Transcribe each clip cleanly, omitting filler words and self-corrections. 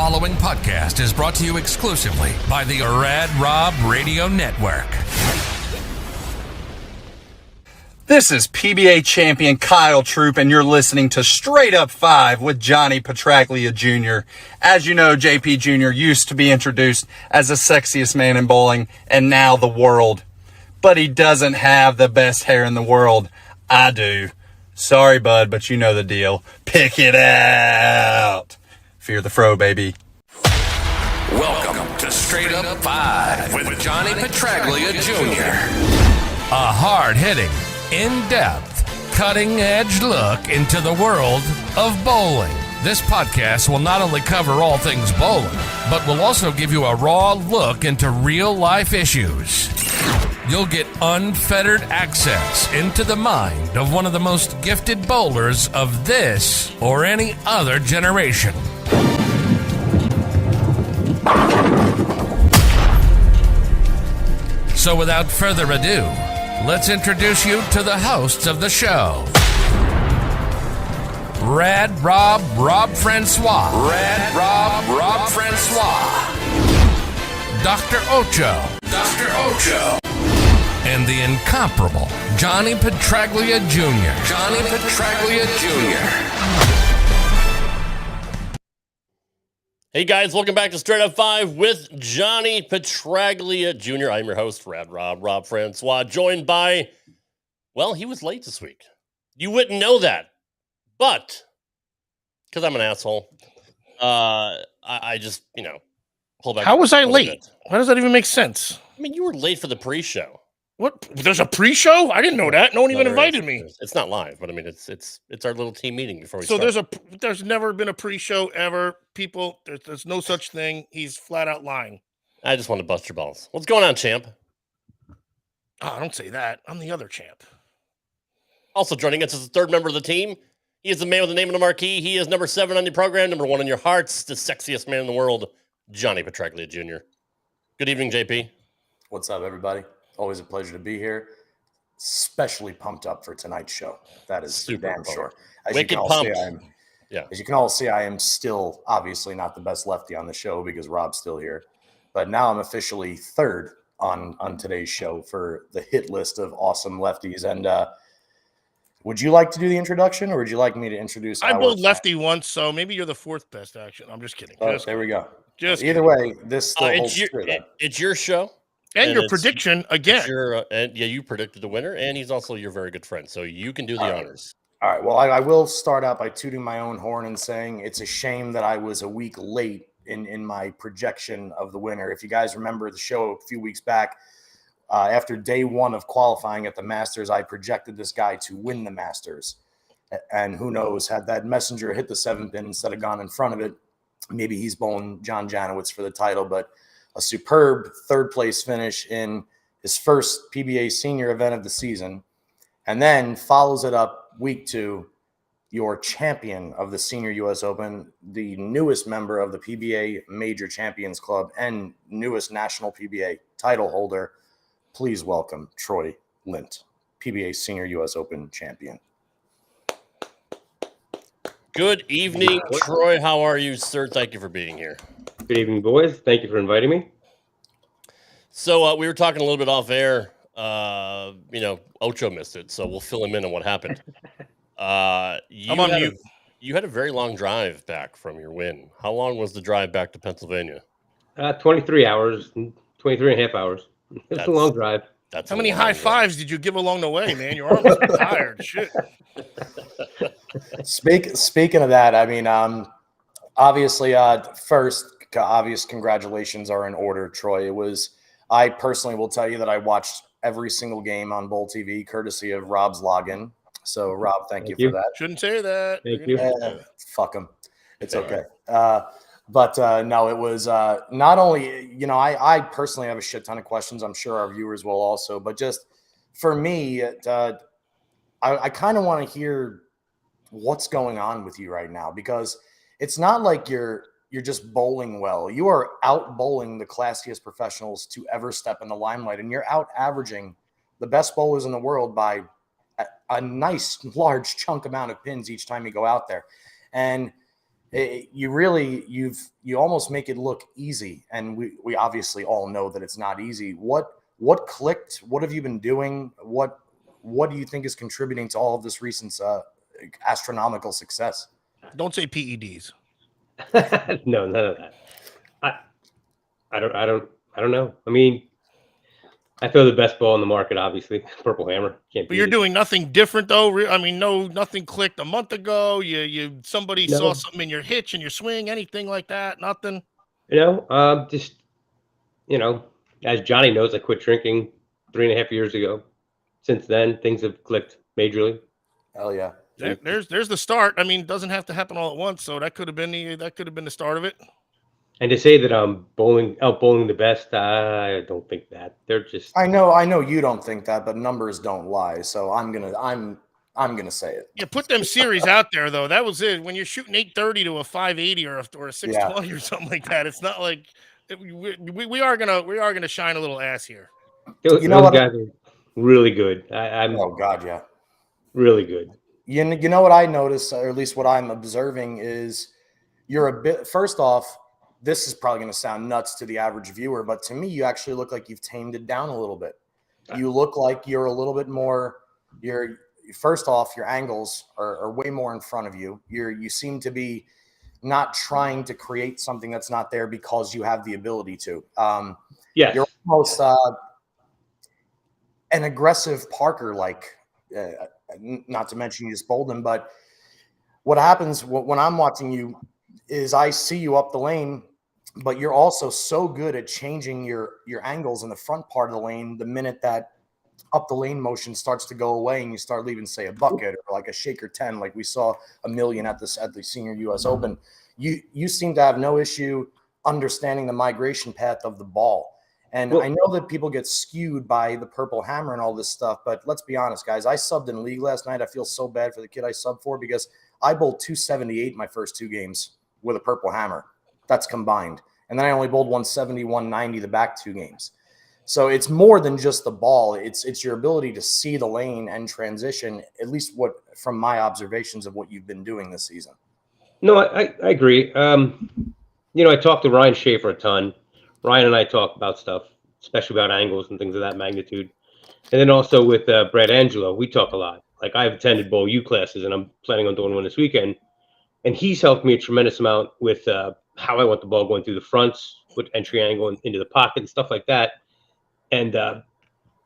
following podcast is brought to you exclusively by the Rad Rob Radio Network. This is PBA champion Kyle Troop, and you're listening to Straight Up 5 with Johnny Petraglia Jr. As you know, JP Jr. used to be introduced as the sexiest man in bowling, and now the world. But he doesn't have the best hair in the world. I do. Sorry, bud, but you know the deal. Pick it out. Fear the fro, baby. Welcome to Straight Up 5 with Johnny Petraglia Jr. A hard-hitting, in-depth, cutting-edge look into the world of bowling. This podcast will not only cover all things bowling, but will also give you a raw look into real-life issues. You'll get unfettered access into the mind of one of the most gifted bowlers of this or any other generation. So without further ado, let's introduce you to the hosts of the show. Rad Rob Francois. Rad Rob Francois. Dr. Ocho. And the incomparable Johnny Petraglia Jr. Johnny Petraglia Jr. Hey guys, welcome back to Straight Up 5 with Johnny Petraglia Jr. I'm your host, Rad Rob Francois, joined by, well, he was late this week. You wouldn't know that, but, because I'm an asshole, I just, pull back. How was I late? How does that even make sense? I mean, you were late for the pre-show. What? There's a pre-show? I didn't know that. No one even invited me. It's not live, but I mean, it's our little team meeting before we start. So there's never been a pre-show ever. People, there's no such thing. He's flat out lying. I just want to bust your balls. What's going on, champ? Oh, don't say that. I'm the other champ. Also joining us is the third member of the team. He is the man with the name of the marquee. He is number 7 on your program, number 1 in your hearts, the sexiest man in the world, Johnny Petraglia Jr. Good evening, JP. What's up, everybody? Always a pleasure to be here. Especially pumped up for tonight's show. That is super damn sure. As you can all see, I am still obviously not the best lefty on the show because Rob's still here. But now I'm officially third on today's show for the hit list of awesome lefties. And would you like to do the introduction, or would you like me to introduce? I bowled lefty once, so maybe you're the 4th best. Action. I'm just kidding. There we go. Either way, this still holds true. It's your show. And your prediction again. You predicted the winner, and he's also your very good friend, so you can do the honors. All right. Well, I will start out by tooting my own horn and saying it's a shame that I was a week late in my projection of the winner. If you guys remember the show a few weeks back, after day 1 of qualifying at the Masters, I projected this guy to win the Masters. And who knows, had that messenger hit the 7th pin instead of gone in front of it, maybe he's bowling John Janowitz for the title, but a superb 3rd place finish in his first PBA senior event of the season, and then follows it up week 2, your champion of the Senior U.S. Open, the newest member of the PBA Major Champions Club and newest national PBA title holder. Please welcome Troy Lint, PBA Senior U.S. Open champion. Good evening, Troy. How are you, sir? Thank you for being here. Good evening, boys. Thank you for inviting me. So we were talking a little bit off air. Ocho missed it, so we'll fill him in on what happened. You had a very long drive back from your win. How long was the drive back to Pennsylvania? 23 hours, 23 and a half hours. It's a long drive. How many high fives did you give along the way, man? Your arms are tired. Shit. Speaking of that, I mean, obviously, first, obvious congratulations are in order, Troy. I personally will tell you that I watched every single game on Bowl TV, courtesy of Rob's login. So, Rob, thank you for that. Shouldn't say that. Thank you. Fuck him. It's okay. No, it was not only, I personally have a shit ton of questions. I'm sure our viewers will also. But just for me, I kind of want to hear what's going on with you right now, because it's not like you're just bowling well. You are out bowling the classiest professionals to ever step in the limelight, and you're out averaging the best bowlers in the world by a nice large chunk amount of pins each time you go out there. And you almost make it look easy, and we obviously all know that it's not easy. What clicked? What have you been doing? What do you think is contributing to all of this recent astronomical success? Don't say PEDs. No, none of that. I don't know. I mean, I throw the best ball in the market, obviously. Purple Hammer. Can't But beat you're it. doing nothing different though. I mean, nothing clicked a month ago. Somebody saw No. something in your hitch and your swing, anything like that. Nothing. Just as Johnny knows, I quit drinking 3.5 years ago. Since then, things have clicked majorly. Hell yeah. There's the start. I mean, it doesn't have to happen all at once. So that could have been the start of it. And to say that I'm out bowling the best, I don't think that. They're just. I know you don't think that, but numbers don't lie. So I'm gonna say it. Yeah, put them series out there though. That was it. When you're shooting 830 to a 580 or a 620 or something like that, it's not like we are gonna shine a little ass here. Those guys are really good. I'm. Oh God, yeah. Really good. You know what I noticed, or at least what I'm observing, is you're a bit. First off, this is probably going to sound nuts to the average viewer, but to me, you actually look like you've tamed it down a little bit. You look like you're a little bit more. First off, your angles are way more in front of you. You seem to be not trying to create something that's not there because you have the ability to. Yes. You're almost an aggressive Parker-like. Not to mention you just bowled him, but what happens when I'm watching you is I see you up the lane, but you're also so good at changing your angles in the front part of the lane the minute that up the lane motion starts to go away and you start leaving, say, a bucket or like a shaker 10, like we saw a million at the Senior US Open. You seem to have no issue understanding the migration path of the ball. And I know that people get skewed by the Purple Hammer and all this stuff, but let's be honest, guys. I subbed in league last night. I feel so bad for the kid I subbed for because I bowled 278 my first 2 games with a Purple Hammer. That's combined. And then I only bowled 170, 190 the back 2 games. So it's more than just the ball. It's your ability to see the lane and transition, at least from my observations of what you've been doing this season. No, I agree. I talked to Ryan Schaefer a ton. Ryan and I talk about stuff, especially about angles and things of that magnitude. And then also with Brad Angelo, we talk a lot. Like I've attended Bowl U classes, and I'm planning on doing one this weekend. And he's helped me a tremendous amount with how I want the ball going through the fronts, with entry angle and into the pocket and stuff like that. And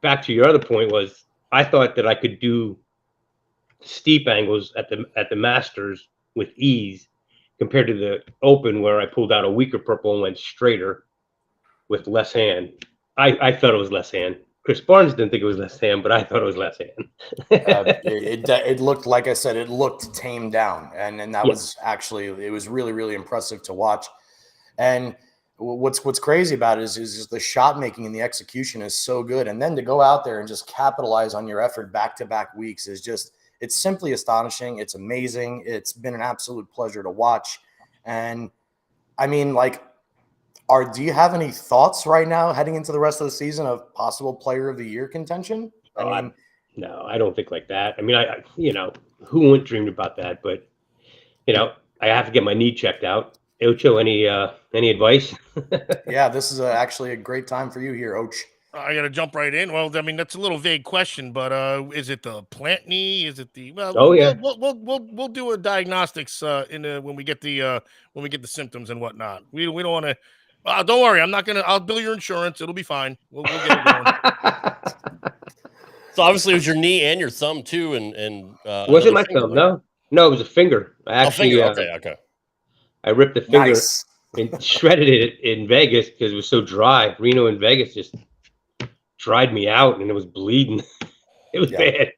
back to your other point was I thought that I could do steep angles at the Masters with ease compared to the Open where I pulled out a weaker purple and went straighter with less hand. I thought it was less hand. Chris Barnes didn't think it was less hand, but I thought it was less hand. It looked, like I said, it looked tamed down. And that was actually, it was really, really impressive to watch. And what's crazy about it is just the shot making and the execution is so good. And then to go out there and just capitalize on your effort back-to-back weeks is just, it's simply astonishing. It's amazing. It's been an absolute pleasure to watch. And I mean, like, do you have any thoughts right now heading into the rest of the season of possible player of the year contention? No, I don't think like that. I mean, I who wouldn't dream about that? But I have to get my knee checked out. Ocho, any advice? Yeah, this is actually a great time for you here, Och. I got to jump right in. Well, I mean, that's a little vague question, but is it the plant knee? Is it the? Well, we'll do a diagnostics when we get the symptoms and whatnot. We don't want to. Don't worry, I'm not gonna. I'll bill your insurance. It'll be fine. We'll get it going. So obviously, it was your knee and your thumb too, and was it my thumb? Right? No, it was a finger. I actually, okay. I ripped the finger and shredded it in Vegas because it was so dry. Reno and Vegas just dried me out, and it was bleeding. It was bad.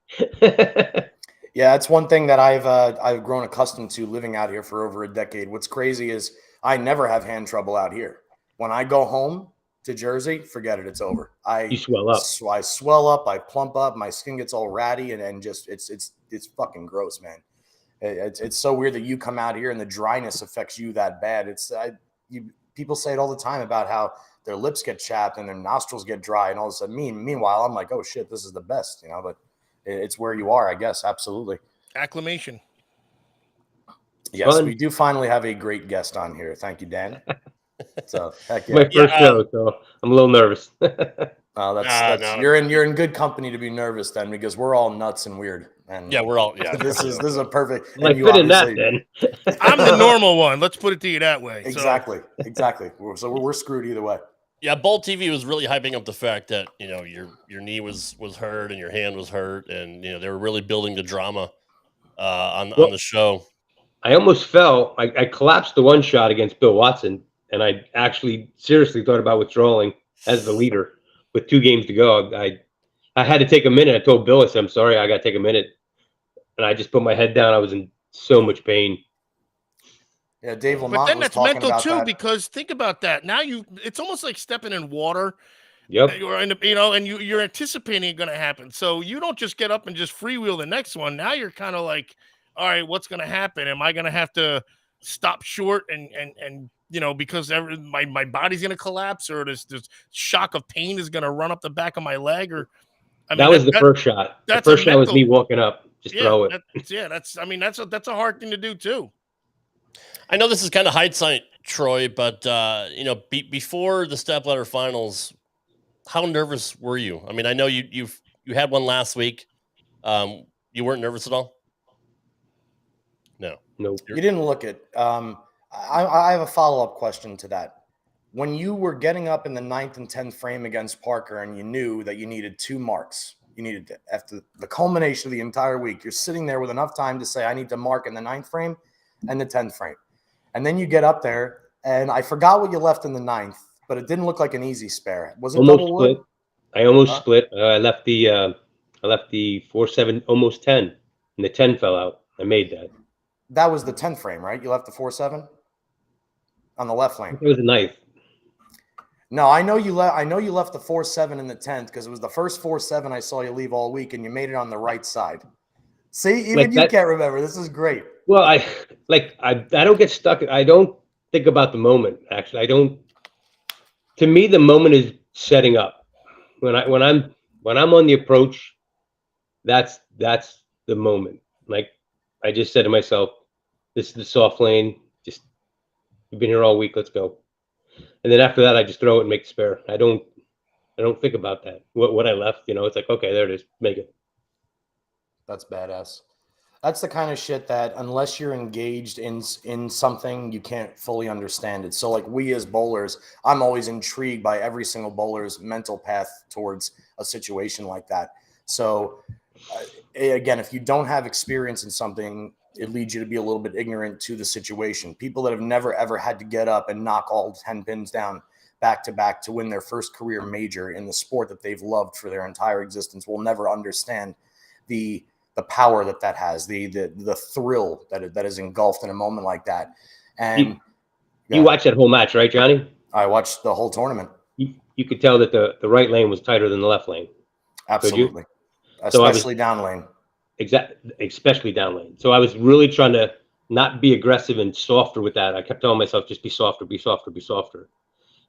Yeah, it's one thing that I've grown accustomed to living out here for over a decade. What's crazy is I never have hand trouble out here. When I go home to Jersey, forget it. It's over. You swell up. I swell up. I plump up. My skin gets all ratty, and just it's fucking gross, man. It's so weird that you come out here and the dryness affects you that bad. People say it all the time about how their lips get chapped and their nostrils get dry, and all of a sudden, meanwhile, I'm like, oh shit, this is the best, But it's where you are, I guess. Absolutely. Acclimation. Yes, fun. we do finally have a great guest on here. Thank you, Dan. So heck yeah. My first show, so I'm a little nervous. That's No. you're in good company to be nervous then, because we're all nuts and weird. And Yeah, we're all this is a perfect. Like And you fit in that obviously then. I'm the normal one. Let's put it to you that way. exactly. So we're screwed either way. Yeah, Bolt TV was really hyping up the fact that your knee was hurt and your hand was hurt, and they were really building the drama on the show. I almost fell. I collapsed the one shot against Bill Watson, and I actually seriously thought about withdrawing as the leader with 2 games to go. I had to take a minute. I told Bill, I said, I'm sorry, I got to take a minute. And I just put my head down. I was in so much pain. Yeah, Dave Lamont but then was that's talking mental about too, that. because think about that. Now it's almost like stepping in water. Yep. You're anticipating it's going to happen. So you don't just get up and just freewheel the next one. Now you're kind of like, all right, what's going to happen? Am I going to have to stop short and because my body's going to collapse, or this shock of pain is going to run up the back of my leg? Or that was the first shot. The first shot was me walking up. Just throw it. That's a hard thing to do too. I know this is kind of hindsight, Troy, but before the stepladder finals, how nervous were you? I mean, I know you had one last week. You weren't nervous at all? No. Nope. You didn't look at. I have a follow-up question to that. When you were getting up in the 9th and 10th frame against Parker, and you knew that you needed 2 marks, you needed to, after the culmination of the entire week, you're sitting there with enough time to say, I need to mark in the 9th frame and the 10th frame. And then you get up there, and I forgot what you left in the 9th, but it didn't look like an easy spare. Was it almost double split? wood? I almost split. I left the 4-7, almost 10, and the 10 fell out. I made that. That was the 10th frame, right? You left the 4-7 on the left lane. It was a 9th. No, I know you left the 4-7 in the 10th, because it was the first 4-7 I saw you leave all week, and you made it on the right side. See, even you can't remember. This is great. Well, I don't get stuck. I don't think about the moment. Actually, I don't. To me, the moment is setting up. When I'm on the approach, that's the moment. Like I just said to myself, this is the soft lane. Just you've been here all week. Let's go. And then after that, I just throw it and make the spare. I don't think about that. What I left, it's like, okay, there it is. Make it. That's badass. That's the kind of shit that unless you're engaged in something, you can't fully understand it. So like we as bowlers, I'm always intrigued by every single bowler's mental path towards a situation like that. So again, if you don't have experience in something, it leads you to be a little bit ignorant to the situation. People that have never, ever had to get up and knock all 10 pins down back to back to win their first career major in the sport that they've loved for their entire existence will never understand the power that has, the thrill that is engulfed in a moment like that. And you watched that whole match, right, Johnny? I watched the whole tournament. You could tell that the right lane was tighter than the left lane. Absolutely. Especially down lane. Especially down lane. So I was really trying to not be aggressive and softer with that. I kept telling myself, just be softer, be softer, be softer.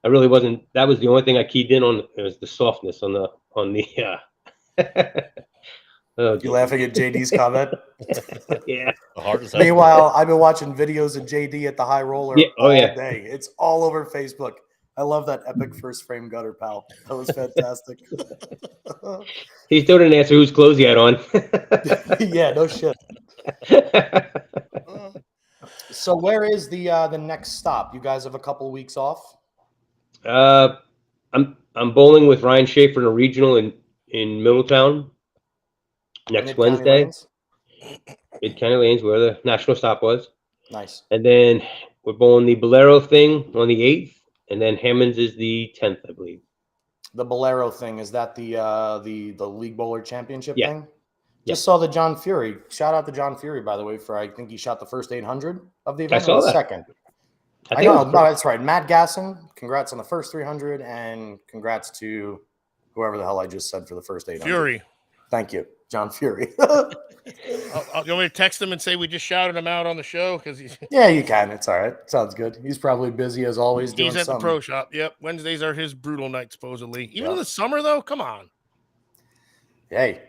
I really wasn't. That was the only thing I keyed in on. It was the softness on the. Oh, you laughing at JD's comment? Yeah. Meanwhile, I've been watching videos of JD at the high roller all day. It's all over Facebook. I love that epic first frame gutter, pal. That was fantastic. He still didn't answer whose clothes he had on. Yeah, no shit. So where is the next stop? You guys have a couple of weeks off? I'm bowling with Ryan Schaefer in a regional in Middletown next Wednesday. Mid-County Lanes, where the national stop was. Nice. And then we're bowling the Bolero thing on the 8th, and then Hammonds is the 10th, I believe. The Bolero thing, is that the League Bowler Championship thing? Yeah. Just saw the John Fury. Shout out to John Fury, by the way, for I think he shot the first 800 of the event. I saw that. Second. I know, no, that's right. Matt Gasson, congrats on the first 300, and congrats to whoever the hell I just said for the first 800. Fury. Thank you, John Fury. You want me to text him and say we just shouted him out on the show? Yeah, you can. It's all right. Sounds good. He's probably busy as always. He's at the pro shop. Yep. Wednesdays are his brutal night, supposedly. Even in the summer, though? Come on. Hey,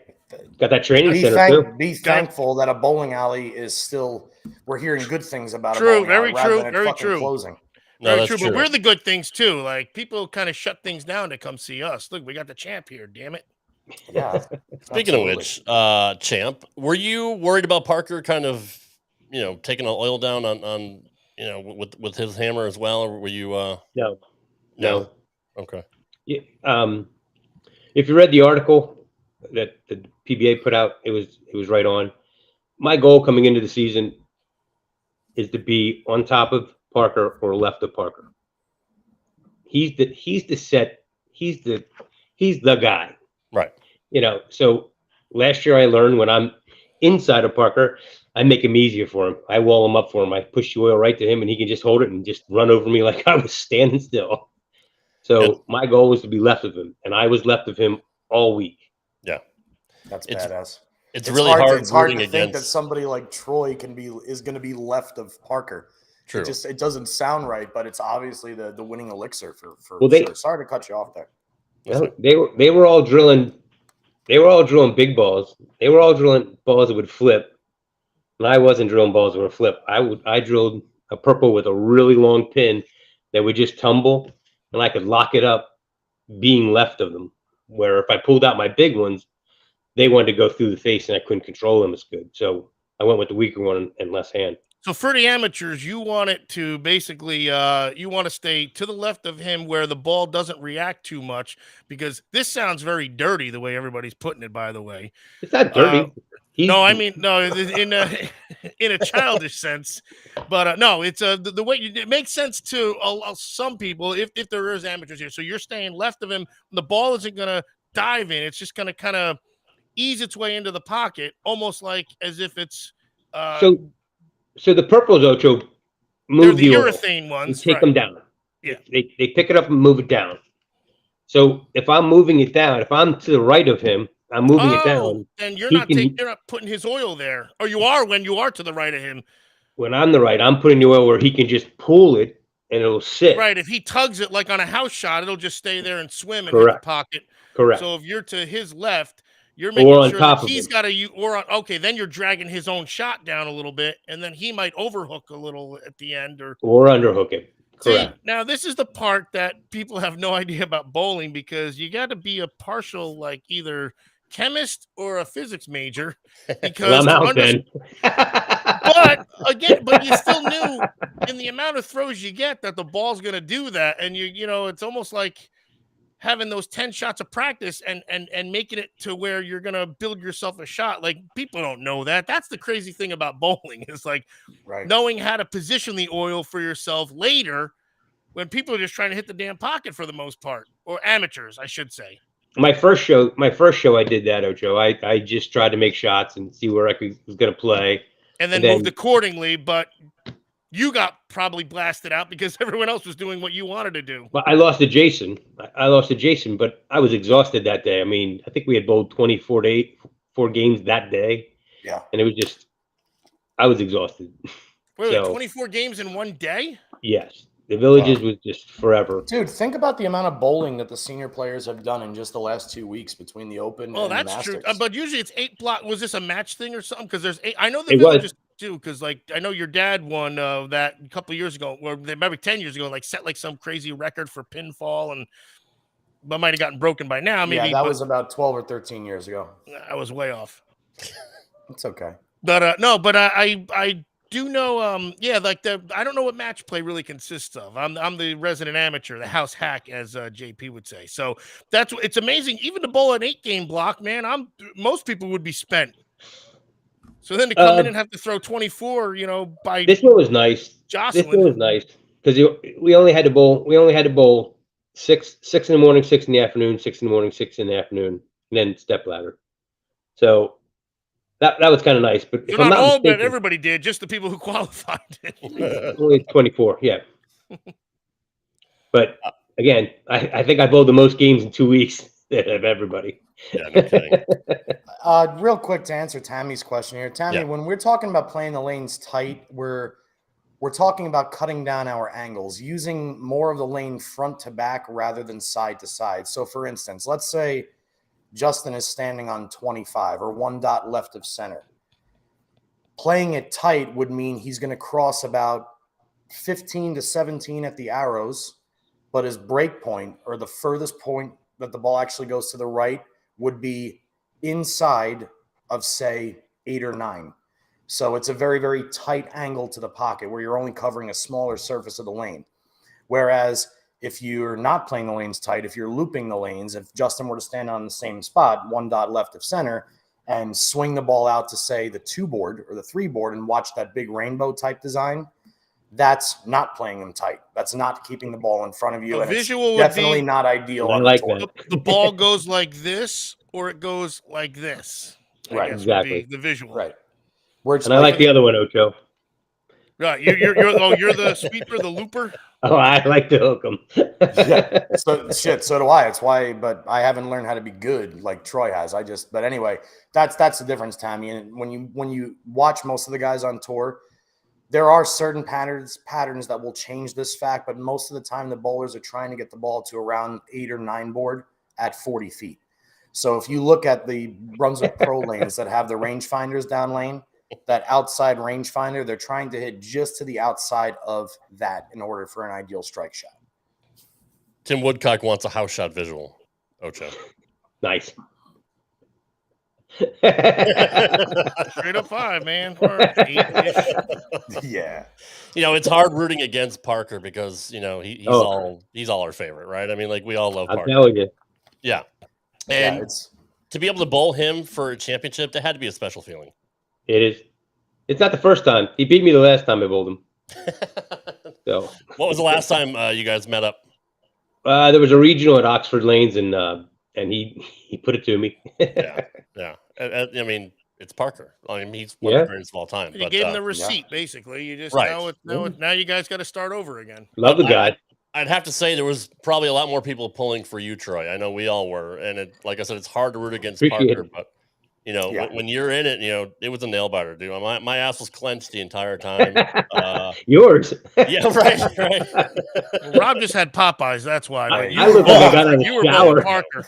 Got that training center too. Be thankful that a bowling alley is still. We're hearing good things about true, a bowling very alley rather true, than it very fucking true. closing. No, Very that's true, true. but we're the good things too. Like people kind of shut things down to come see us. Look, we got the champ here. Damn it. Yeah. Speaking absolutely. of which, champ, were you worried about Parker kind of, taking the oil down on with his hammer as well, or were you? No. Okay. Yeah, if you read the article that the PBA put out, it was right on. My goal coming into the season is to be on top of Parker or left of Parker. He's the guy. Right. So last year I learned when I'm inside of Parker, I make him easier for him. I wall him up for him. I push the oil right to him and he can just hold it and just run over me like I was standing still. So my goal was to be left of him, and I was left of him all week. Yeah. That's badass. It's really hard. It's hard to think that somebody like Troy is going to be left of Parker. True. It doesn't sound right, but it's obviously the winning elixir for sure. Sorry to cut you off there. No, they were all drilling. They were all drilling big balls. They were all drilling balls that would flip, and I wasn't drilling balls that would flip. I drilled a purple with a really long pin that would just tumble, and I could lock it up, being left of them. Where if I pulled out my big ones, they wanted to go through the face, and I couldn't control them as good. So I went with the weaker one and less hand. So for the amateurs, you want it to basically, you want to stay to the left of him where the ball doesn't react too much, because this sounds very dirty the way everybody's putting it, by the way. It's not dirty. No, I mean, no, in a childish sense, but no, it's the way it makes sense to some people if there is amateurs here. So you're staying left of him. The ball isn't going to dive in. It's just going to kind of ease its way into the pocket, almost like as if it's So the purples, Ocho, move the oil urethane ones. and take them down. Yeah, they pick it up and move it down. So if I'm moving it down, if I'm to the right of him, I'm moving it down. And you're not putting his oil there, or you are when you are to the right of him. When I'm the right, I'm putting the oil where he can just pull it and it'll sit. Right. If he tugs it like on a house shot, it'll just stay there and swim and hit the pocket. Correct. So if you're to his left, you're making sure that he's got then you're dragging his own shot down a little bit, and then he might overhook a little at the end or underhook it. Correct. See, now this is the part that people have no idea about bowling, because you got to be a partial, like either chemist or a physics major, because I'm out then. but you still knew in the amount of throws you get that the ball's going to do that, and it's almost like having those 10 shots of practice and making it to where you're going to build yourself a shot. Like, people don't know that. That's the crazy thing about bowling, is like knowing how to position the oil for yourself later, when people are just trying to hit the damn pocket for the most part, or amateurs, I should say. My first show I did that, Ocho. I just tried to make shots and see where I was going to play. And then moved accordingly, but you got probably blasted out because everyone else was doing what you wanted to do. Well, I lost to Jason. But I was exhausted that day. I mean, I think we had bowled 4 games that day. Yeah. And it was just, I was exhausted. Wait, 24 games in one day? Yes. The Villages was just forever. Dude, think about the amount of bowling that the senior players have done in just the last 2 weeks between the Open and the Masters. That's true. But usually it's 8 block. Was this a match thing or something? Because there's 8. I know the Villages too, because like I know your dad won that a couple of years ago, or maybe 10 years ago, like set like some crazy record for pinfall, and but might have gotten broken by now. Maybe that was about 12 or 13 years ago. I was way off. It's okay. But I do know, I don't know what match play really consists of. I'm the resident amateur, the house hack, as JP would say. So it's amazing. Even to bowl an 8-game block, man, most people would be spent. So then to come in and have to throw 24, by this one was nice. Jocelyn. This one was nice because we only had to bowl 6 in the morning, 6 in the afternoon, 6 in the morning, 6 in the afternoon, and then step ladder. So. That was kind of nice, but if I'm not mistaken, but everybody did, just the people who qualified. Only 24, yeah. But again, I think I bowled the most games in 2 weeks of everybody. Yeah, no kidding. Real quick to answer Tammy's question here, Tammy, when we're talking about playing the lanes tight, we're talking about cutting down our angles, using more of the lane front to back rather than side to side. So, for instance, let's say Justin is standing on 25 or 1 dot left of center. Playing it tight would mean he's going to cross about 15 to 17 at the arrows, but his break point, or the furthest point that the ball actually goes to the right, would be inside of, say, 8 or 9. So it's a very, very tight angle to the pocket where you're only covering a smaller surface of the lane. Whereas if you're not playing the lanes tight, if you're looping the lanes, if Justin were to stand on the same spot, 1 dot left of center, and swing the ball out to, say, the 2 board or the 3 board and watch that big rainbow type design, that's not playing them tight. That's not keeping the ball in front of you. The and visual it's would definitely be, not ideal. I on like the tour. that. the ball goes like this or it goes like this. Right, exactly. Would be the visual. Right. Where it's And I like the other one, Ocho. Right. You're the sweeper, the looper. Oh, I like to hook them. Yeah. So do I. It's why, but I haven't learned how to be good like Troy has. But anyway, that's the difference, Tammy. And when you watch most of the guys on tour, there are certain patterns that will change this fact, but most of the time the bowlers are trying to get the ball to around 8 or 9 board at 40 feet. So if you look at the Brunswick Pro lanes that have the rangefinders down lane, that outside rangefinder, they're trying to hit just to the outside of that in order for an ideal strike shot. Tim Woodcock wants a house shot visual. Ocho. Nice. Straight up 5, man. Or 8-ish. Yeah. It's hard rooting against Parker because he's all our favorite, right? I mean, like we all love I'm Parker. telling you. Yeah, and to be able to bowl him for a championship, that had to be a special feeling. It is. It's not the first time. He beat me the last time I bowled him. So. What was the last time you guys met up? There was a regional at Oxford Lanes, and he put it to me. Yeah. I mean, it's Parker. I mean, he's one of the greatest of all time. You gave him the receipt, basically. You just right. now you guys got to start over again. Love the guy. I'd have to say there was probably a lot more people pulling for you, Troy. I know we all were, and like I said, it's hard to root against Parker, but when you're in it, it was a nail biter, dude. My ass was clenched the entire time. Yours. Yeah, right. Well, Rob just had Popeyes, that's why. I look like I got in the shower. Parker.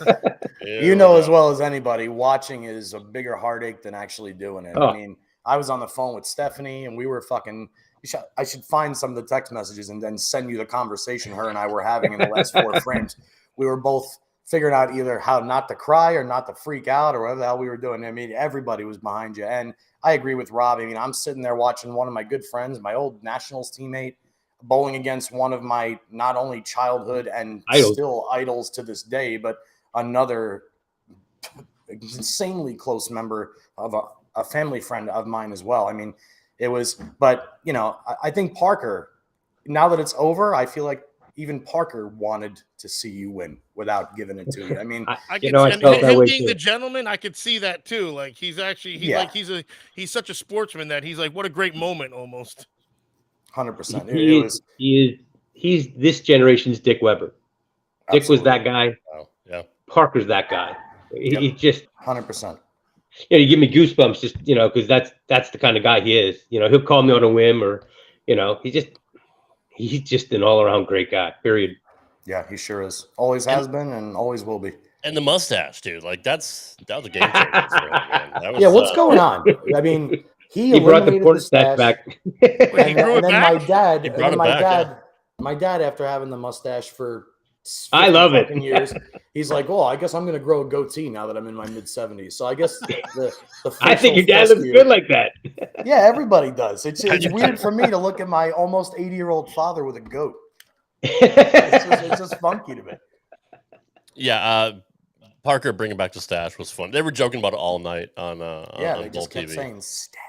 As well as anybody, watching is a bigger heartache than actually doing it. Oh. I mean, I was on the phone with Stephanie, and we were fucking. I should find some of the text messages and then send you the conversation her and I were having in the last 4 frames. We were both figuring out either how not to cry or not to freak out or whatever the hell we were doing. I mean, everybody was behind you. And I agree with Rob. I mean, I'm sitting there watching one of my good friends, my old Nationals teammate, bowling against one of my not only childhood and still idols to this day, but another insanely close member of a family friend of mine as well. I mean, it was, but, I think Parker, now that it's over, I feel like even Parker wanted to see you win without giving it to you. I mean, him being the gentleman, I could see that too. Like he's he's such a sportsman that he's like, what a great moment almost. 100%. He's this generation's Dick Weber. Absolutely. Dick was that guy. Oh, yeah. Parker's that guy. He just 100%. You give me goosebumps just, because that's the kind of guy he is. He'll call me on a whim or, he's just an all around great guy, period. Yeah, he sure is. Always has been and always will be. And the mustache, dude. Like that was a game changer for him, man. What's going on? I mean, he brought the mustache back. and then my dad, after having the mustache for I love it. Years, he's like, "Oh, I guess I'm going to grow a goatee now that I'm in my mid-70s." So I guess the I think your dad looks good like that. Yeah, everybody does. It's weird for me to look at my almost 80-year-old father with a goat. It's just funky to me. Yeah, Parker bringing back the stash was fun. They were joking about it all night on they just kept TV. saying stash.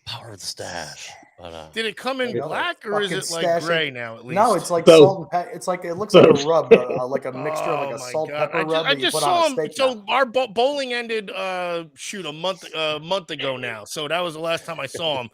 Power of the stash. But, did it come in black or is it like gray now? At least no, it's like salt and pepper. It's like it looks like a rub, like a mixture of like a salt pepper rub. I just saw him. So our bowling ended a month ago now. So that was the last time I saw him.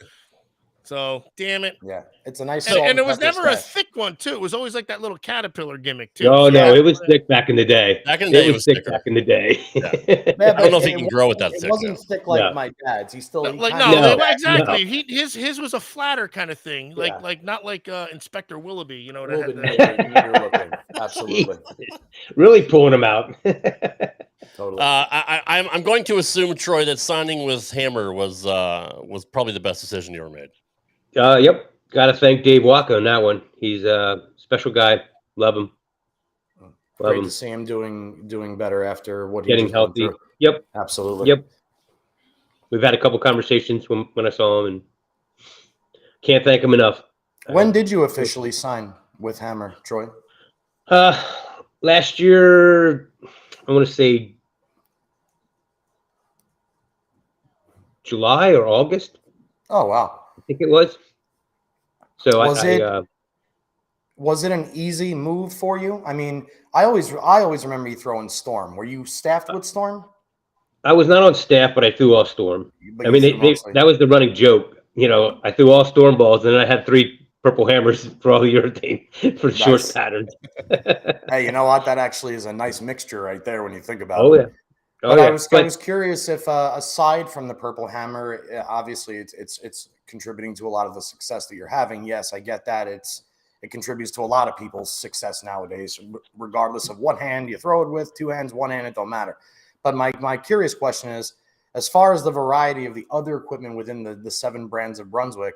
So damn it. Yeah, it's a nice. And it was never a thick one too. It was always like that little caterpillar gimmick too. No, it was thick back in the day. Back in the day, it was thick back in the day. Yeah. I don't know if he can grow with that. It wasn't thick like my dad's. He's still exactly. His was a flatter kind of thing, like not like Inspector Willoughby. You know, a little bit neater looking. Absolutely. Really pulling him out. Totally. I'm going to assume, Troy, that signing with Hammer was probably the best decision you ever made. Yep. Got to thank Dave Walker on that one. He's a special guy. Love him. Great to see him doing better after what he getting just healthy. went through. Yep. Absolutely. Yep. We've had a couple conversations when I saw him, and can't thank him enough. When did you officially sign with Hammer, Troy? Last year, I want to say July or August. Oh wow! I think it was. So was it an easy move for you? I mean, I always remember you throwing Storm. Were you staffed with Storm? I was not on staff, but I threw all Storm. But I mean, that was the running joke. You know, I threw all Storm balls, and then I had 3 purple hammers for all the urethane for short patterns. Hey, you know what? That actually is a nice mixture right there when you think about it. Oh yeah. But I was curious if, aside from the purple hammer, obviously it's contributing to a lot of the success that you're having. Yes, I get that. It contributes to a lot of people's success nowadays, regardless of what hand you throw it with. 2 hands, 1 hand, it don't matter. But my curious question is, as far as the variety of the other equipment within the 7 brands of Brunswick,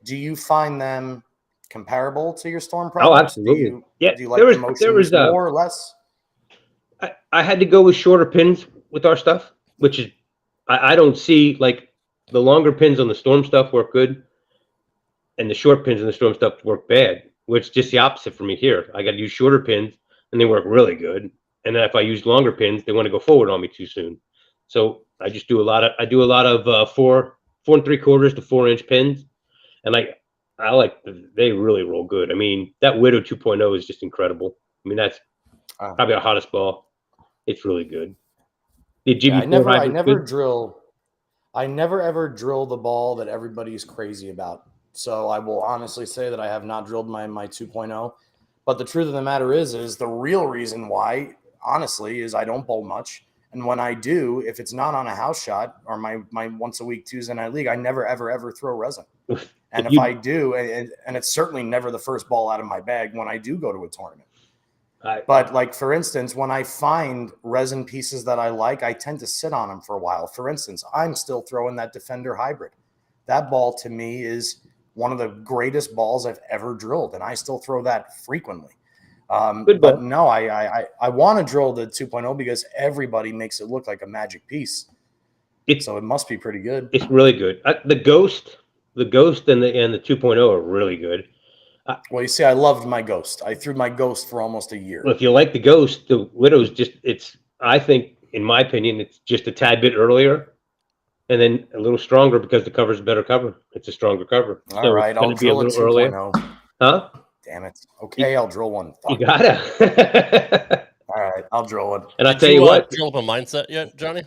do you find them comparable to your Storm products? Oh, absolutely. Do you like the motions more or less? I had to go with shorter pins with our stuff, which is I don't see, like, the longer pins on the Storm stuff work good, and the short pins on the Storm stuff work bad, which is just the opposite for me here. I got to use shorter pins, and they work really good. And then if I use longer pins, they want to go forward on me too soon. So I just do a lot of 4 3/4 to 4-inch pins, and I like, they really roll good. I mean, that Widow 2.0 is just incredible. I mean, that's probably our hottest ball. It's really good. I never ever drill the ball that everybody's crazy about. So I will honestly say that I have not drilled my 2.0. But the truth of the matter is the real reason why, honestly, is I don't bowl much. And when I do, if it's not on a house shot or my once a week Tuesday night league, I never, ever throw resin. And if I do, and it's certainly never the first ball out of my bag when I do go to a tournament. But like, for instance, when I find resin pieces that I like, I tend to sit on them for a while. For instance, I'm still throwing that Defender Hybrid. That ball to me is one of the greatest balls I've ever drilled, and I still throw that frequently. But no, I want to drill the 2.0 because everybody makes it look like a magic piece. So it must be pretty good. It's really good. The Ghost and the 2.0 are really good. Well, you see, I loved my Ghost. I threw my Ghost for almost a year. Well, if you like the Ghost, the Widow's I think, in my opinion, it's just a tad bit earlier and then a little stronger because the cover's a better cover. It's a stronger cover. All right, I'll drill a 2.0. Huh? Damn it. Okay, I'll drill one. You gotta. All right, I'll drill one. And I'll tell you what. Drill up a mindset yet, Johnny?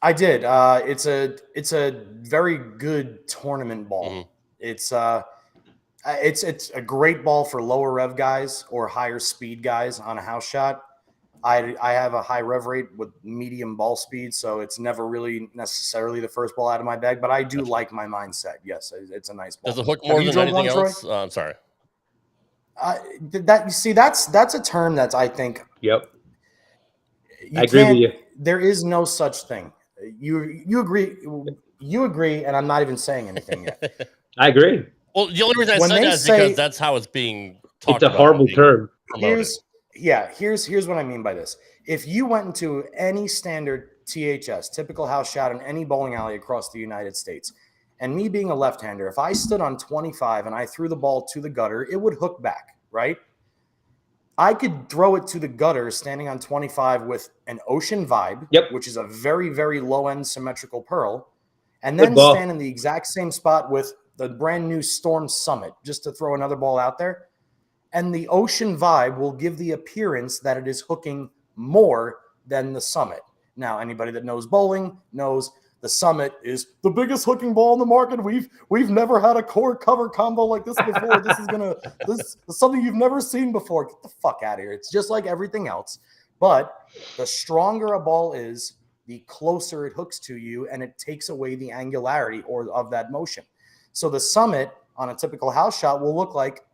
I did. It's a very good tournament ball. Mm-hmm. It's a great ball for lower rev guys or higher speed guys on a house shot. I have a high rev rate with medium ball speed, so it's never really necessarily the first ball out of my bag. But I do like my mindset. Yes, it's a nice ball. Does it hook more than anything else? I'm sorry. That's a term that's, I think. Yep. I agree with you. There is no such thing. You agree? You agree, and I'm not even saying anything yet. I agree. Well, the only reason I said that is because that's how it's being talked about. It's a horrible term. Here's what I mean by this. If you went into any standard THS, typical house shot in any bowling alley across the United States, and me being a left-hander, if I stood on 25 and I threw the ball to the gutter, it would hook back, right? I could throw it to the gutter standing on 25 with an Ocean Vibe, which is a very, very low-end symmetrical pearl, and then stand in the exact same spot with the brand new Storm Summit, just to throw another ball out there. And the Ocean Vibe will give the appearance that it is hooking more than the Summit. Now, anybody that knows bowling knows the Summit is the biggest hooking ball in the market. We've never had a core cover combo like this before. This is something you've never seen before. Get the fuck out of here. It's just like everything else. But the stronger a ball is, the closer it hooks to you, and it takes away the angularity of that motion. So the Summit on a typical house shot will look like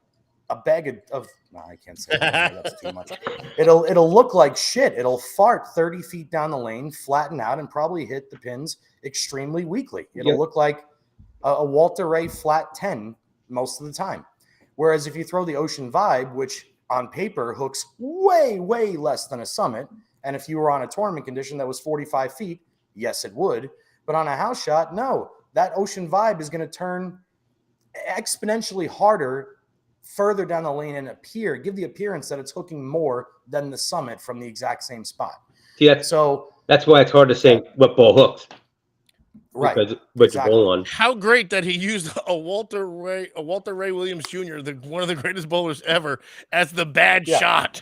a bag of no, I can't say that. That's too much. It'll look like shit. It'll fart 30 feet down the lane, flatten out, and probably hit the pins extremely weakly. It'll look like a Walter Ray flat 10 most of the time. Whereas if you throw the Ocean Vibe, which on paper hooks way, way less than a Summit, and if you were on a tournament condition that was 45 feet, yes, it would. But on a house shot, no. That Ocean Vibe is going to turn exponentially harder further down the lane and give the appearance that it's hooking more than the Summit from the exact same spot. See, that's why it's hard to say what ball hooks. Right. Because which bowl on. How great that he used a Walter Ray Williams Jr., one of the greatest bowlers ever, as the bad shot,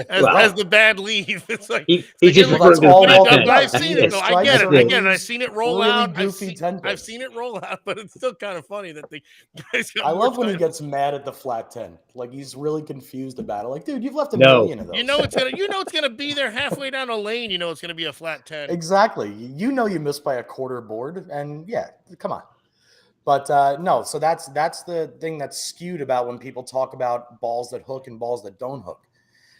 as the bad leave. It's like I've seen it. No, I get it. I've seen it roll out. I've seen it roll out, but it's still kind of funny that the guys. I love when he gets mad at the flat 10. Like he's really confused about it. Like, dude, you've left a million of those. You know it's gonna be there halfway down the lane. You know it's gonna be a flat 10. Exactly. You know you missed by a quarter board. And yeah, come on. But no, so that's the thing that's skewed about when people talk about balls that hook and balls that don't hook.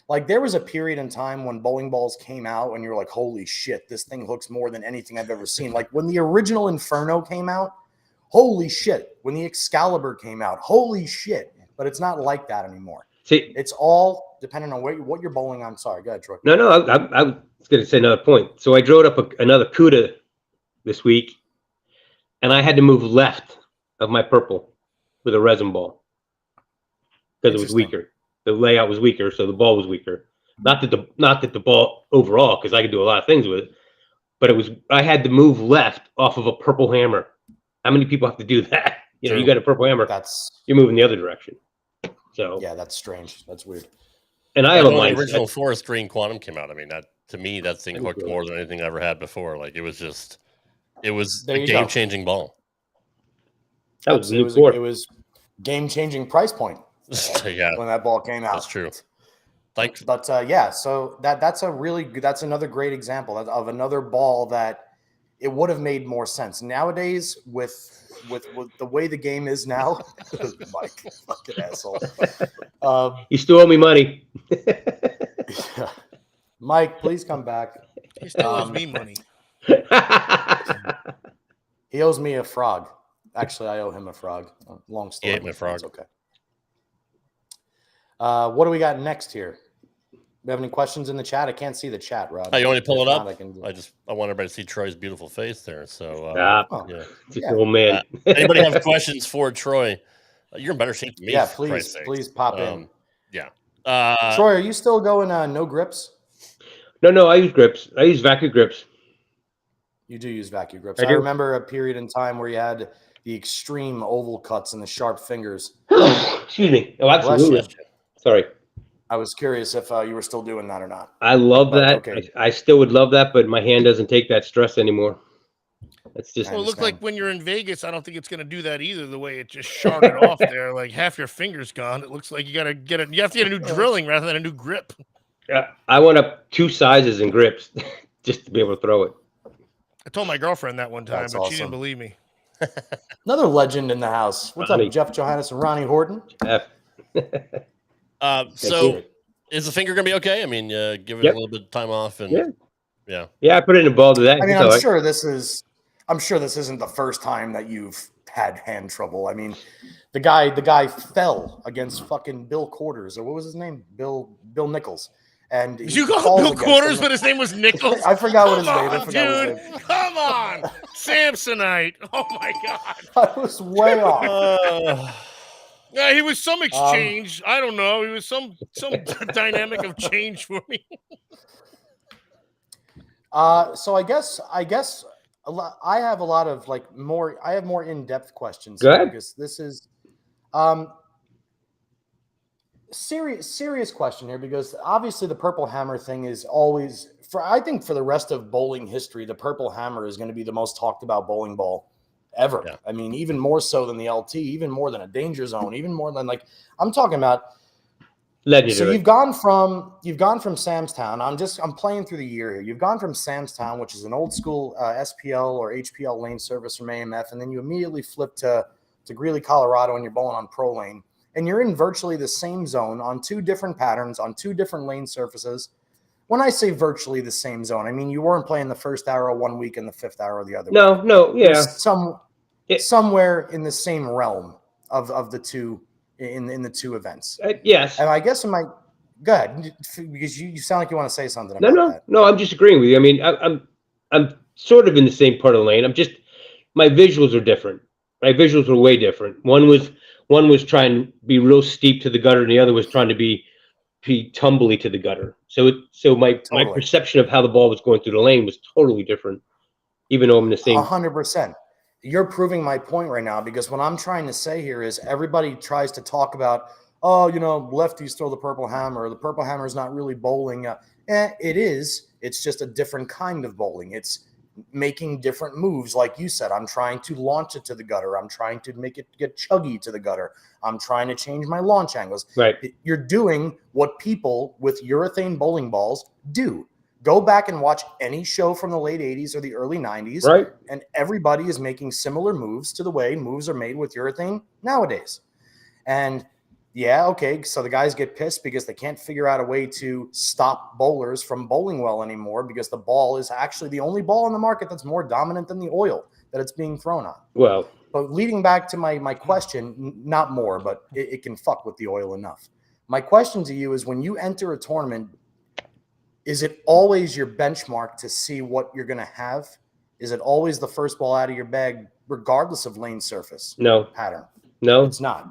Like there was a period in time when bowling balls came out and you're like, holy shit, this thing hooks more than anything I've ever seen. Like when the original Inferno came out, holy shit. When the Excalibur came out, holy shit. But it's not like that anymore. See, it's all depending on what you're bowling on. Sorry, go ahead, Troy. No, I was going to say another point. So I drove up another CUDA this week, and I had to move left of my purple with a resin ball because it was weaker. The layout was weaker, so the ball was weaker. Not that the ball overall, because I could do a lot of things with it, but I had to move left off of a purple hammer. How many people have to do that? You got a purple hammer. You're moving the other direction. So yeah, that's strange. That's weird. And I have the original Forest Green Quantum came out. I mean, to me, that thing hooked more than anything I ever had before. Like it was a game-changing ball. It was game-changing price point. Yeah, when that ball came out. That's true. Thanks. But so that's another great example of another ball that it would have made more sense nowadays with the way the game is now. Mike, fucking asshole. You still owe me money. Yeah. Mike, please come back. He still owes me money. He owes me a frog. Actually, I owe him a frog. Long story. He ate my frog. It's okay. What do we got next here? We have any questions in the chat? I can't see the chat, Rob. You want to pull it up? I want everybody to see Troy's beautiful face there. So old man. Anybody have questions for Troy? You're in better shape than me. Yeah, please pop in. Yeah. Troy, are you still going no grips? No, I use grips. I use vacuum grips. You do use vacuum grips. I remember a period in time where you had the extreme oval cuts and the sharp fingers. Excuse me. Oh, absolutely. Sorry. I was curious if you were still doing that or not. I love that. Okay. I still would love that, but my hand doesn't take that stress anymore. It's just. Well, it looked like when you're in Vegas, I don't think it's going to do that either. The way it just sharded off there, like half your fingers gone. It looks like you got to get it. You have to get a new drilling rather than a new grip. Yeah, I went up 2 sizes in grips just to be able to throw it. I told my girlfriend that one time, but she didn't believe me. Another legend in the house. What's Ronnie. Up, Jeff Johannes and Ronnie Horton? Jeff. So is the finger going to be okay? I mean, give it a little bit of time off and yeah. I put it in a ball today. I mean, I'm sure this isn't the first time that you've had hand trouble. I mean, the guy fell against fucking Bill Quarters, or what was his name? Bill Nichols. And you call Bill Quarters, but his name was Nichols? I forgot what his name. Come on, Samsonite! Oh my god, I was way off. Yeah, he was some exchange. I don't know. He was some dynamic of change for me. So I guess I have a lot of I have more in-depth questions. Go ahead. Because this is serious question here, because obviously the purple hammer thing is always I think for the rest of bowling history, the purple hammer is going to be the most talked about bowling ball ever. Yeah. I mean, even more so than the LT, even more than a danger zone, even more than I'm talking about. Legendary. So you've gone from Sam's Town. I'm playing through the year here. You've gone from Sam's Town, which is an old school SPL or HPL lane service from AMF, and then you immediately flip to Greeley, Colorado, and you're bowling on Pro Lane. and you're in virtually the same zone on 2 different patterns on 2 different lane surfaces. When I say virtually the same zone, I mean you weren't playing the first arrow one week and the 5th arrow the other week. No, yeah. Somewhere in the same realm of the two in the 2 events. Yes. And I guess go ahead, because you sound like you want to say something about that. No, I'm just agreeing with you. I mean, I'm sort of in the same part of the lane. My visuals are different. My visuals were way different. One was trying to be real steep to the gutter, and the other was trying to be tumbly to the gutter. So my perception of how the ball was going through the lane was totally different, even though I'm in the same. 100%. You're proving my point right now, because what I'm trying to say here is everybody tries to talk about, oh, lefties throw the purple hammer. The purple hammer is not really bowling. It is. It's just a different kind of bowling. It's making different moves. Like you said, I'm trying to launch it to the gutter. I'm trying to make it get chuggy to the gutter. I'm trying to change my launch angles. Right. You're doing what people with urethane bowling balls do. Go back and watch any show from the late 80s or the early 90s. Right. And everybody is making similar moves to the way moves are made with urethane nowadays. And yeah, okay, so the guys get pissed because they can't figure out a way to stop bowlers from bowling well anymore, because the ball is actually the only ball on the market that's more dominant than the oil that it's being thrown on. Well, but leading back to my question, not more, but it can fuck with the oil enough. My question to you is, when you enter a tournament, is it always your benchmark to see what you're going to have? Is it always the first ball out of your bag, regardless of lane surface? No. Pattern? No. It's not.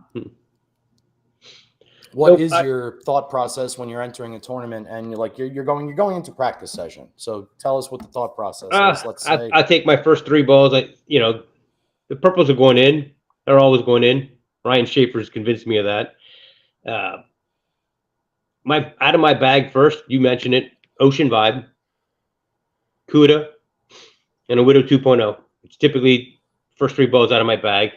What is your thought process when you're entering a tournament and you're going into practice session? So tell us what the thought process is. Let's say I take my first 3 balls. The purples are going in. They're always going in. Ryan Schaefer's convinced me of that. Out of my bag first, you mentioned it, Ocean Vibe, Cuda, and a Widow 2.0. It's typically first 3 balls out of my bag.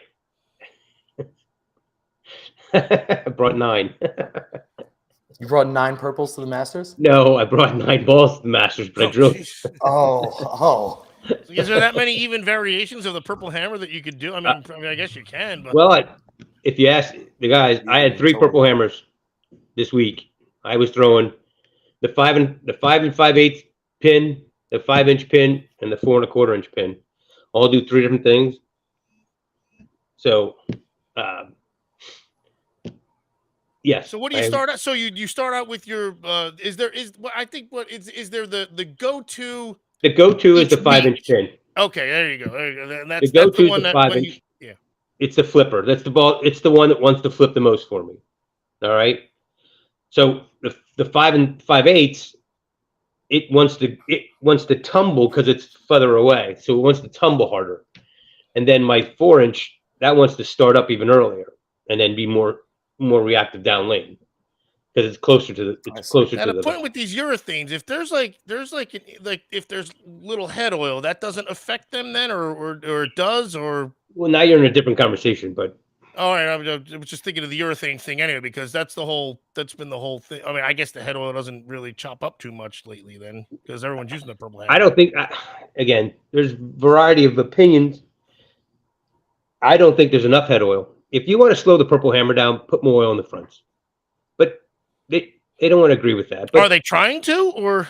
I brought 9. You brought 9 purples to the Masters? No, I brought 9 balls to the Masters, but I drilled. Oh. So is there that many even variations of the purple hammer that you could do? I mean, I guess you can. But well, if you ask the guys, I had 3 purple hammers this week. I was throwing the 5 and 5/8 pin, the 5-inch pin, and the 4 1/4 inch pin. All do 3 different things. So, yes. So what do you start out? So you start out with your is there the go-to? The go-to is the 5-inch pin. Okay, there you go. And that's the go-to the one is the that 5-inch. Yeah. It's the flipper. That's the ball. It's the one that wants to flip the most for me. All right. So the 5 and 5/8, it wants to tumble because it's further away. So it wants to tumble harder. And then my 4-inch, that wants to start up even earlier and then be more reactive down lane, because it's closer to the. At a point with these urethanes, if there's if there's little head oil, that doesn't affect them then, or it does, or. Well, now you're in a different conversation, but. All right, I was just thinking of the urethane thing anyway, because that's been the whole thing. I mean, I guess the head oil doesn't really chop up too much lately then, because everyone's using the purple hammer. I don't think, again, there's variety of opinions. I don't think there's enough head oil. If you want to slow the purple hammer down, put more oil in the fronts. But they don't want to agree with that. But, are they trying to, or?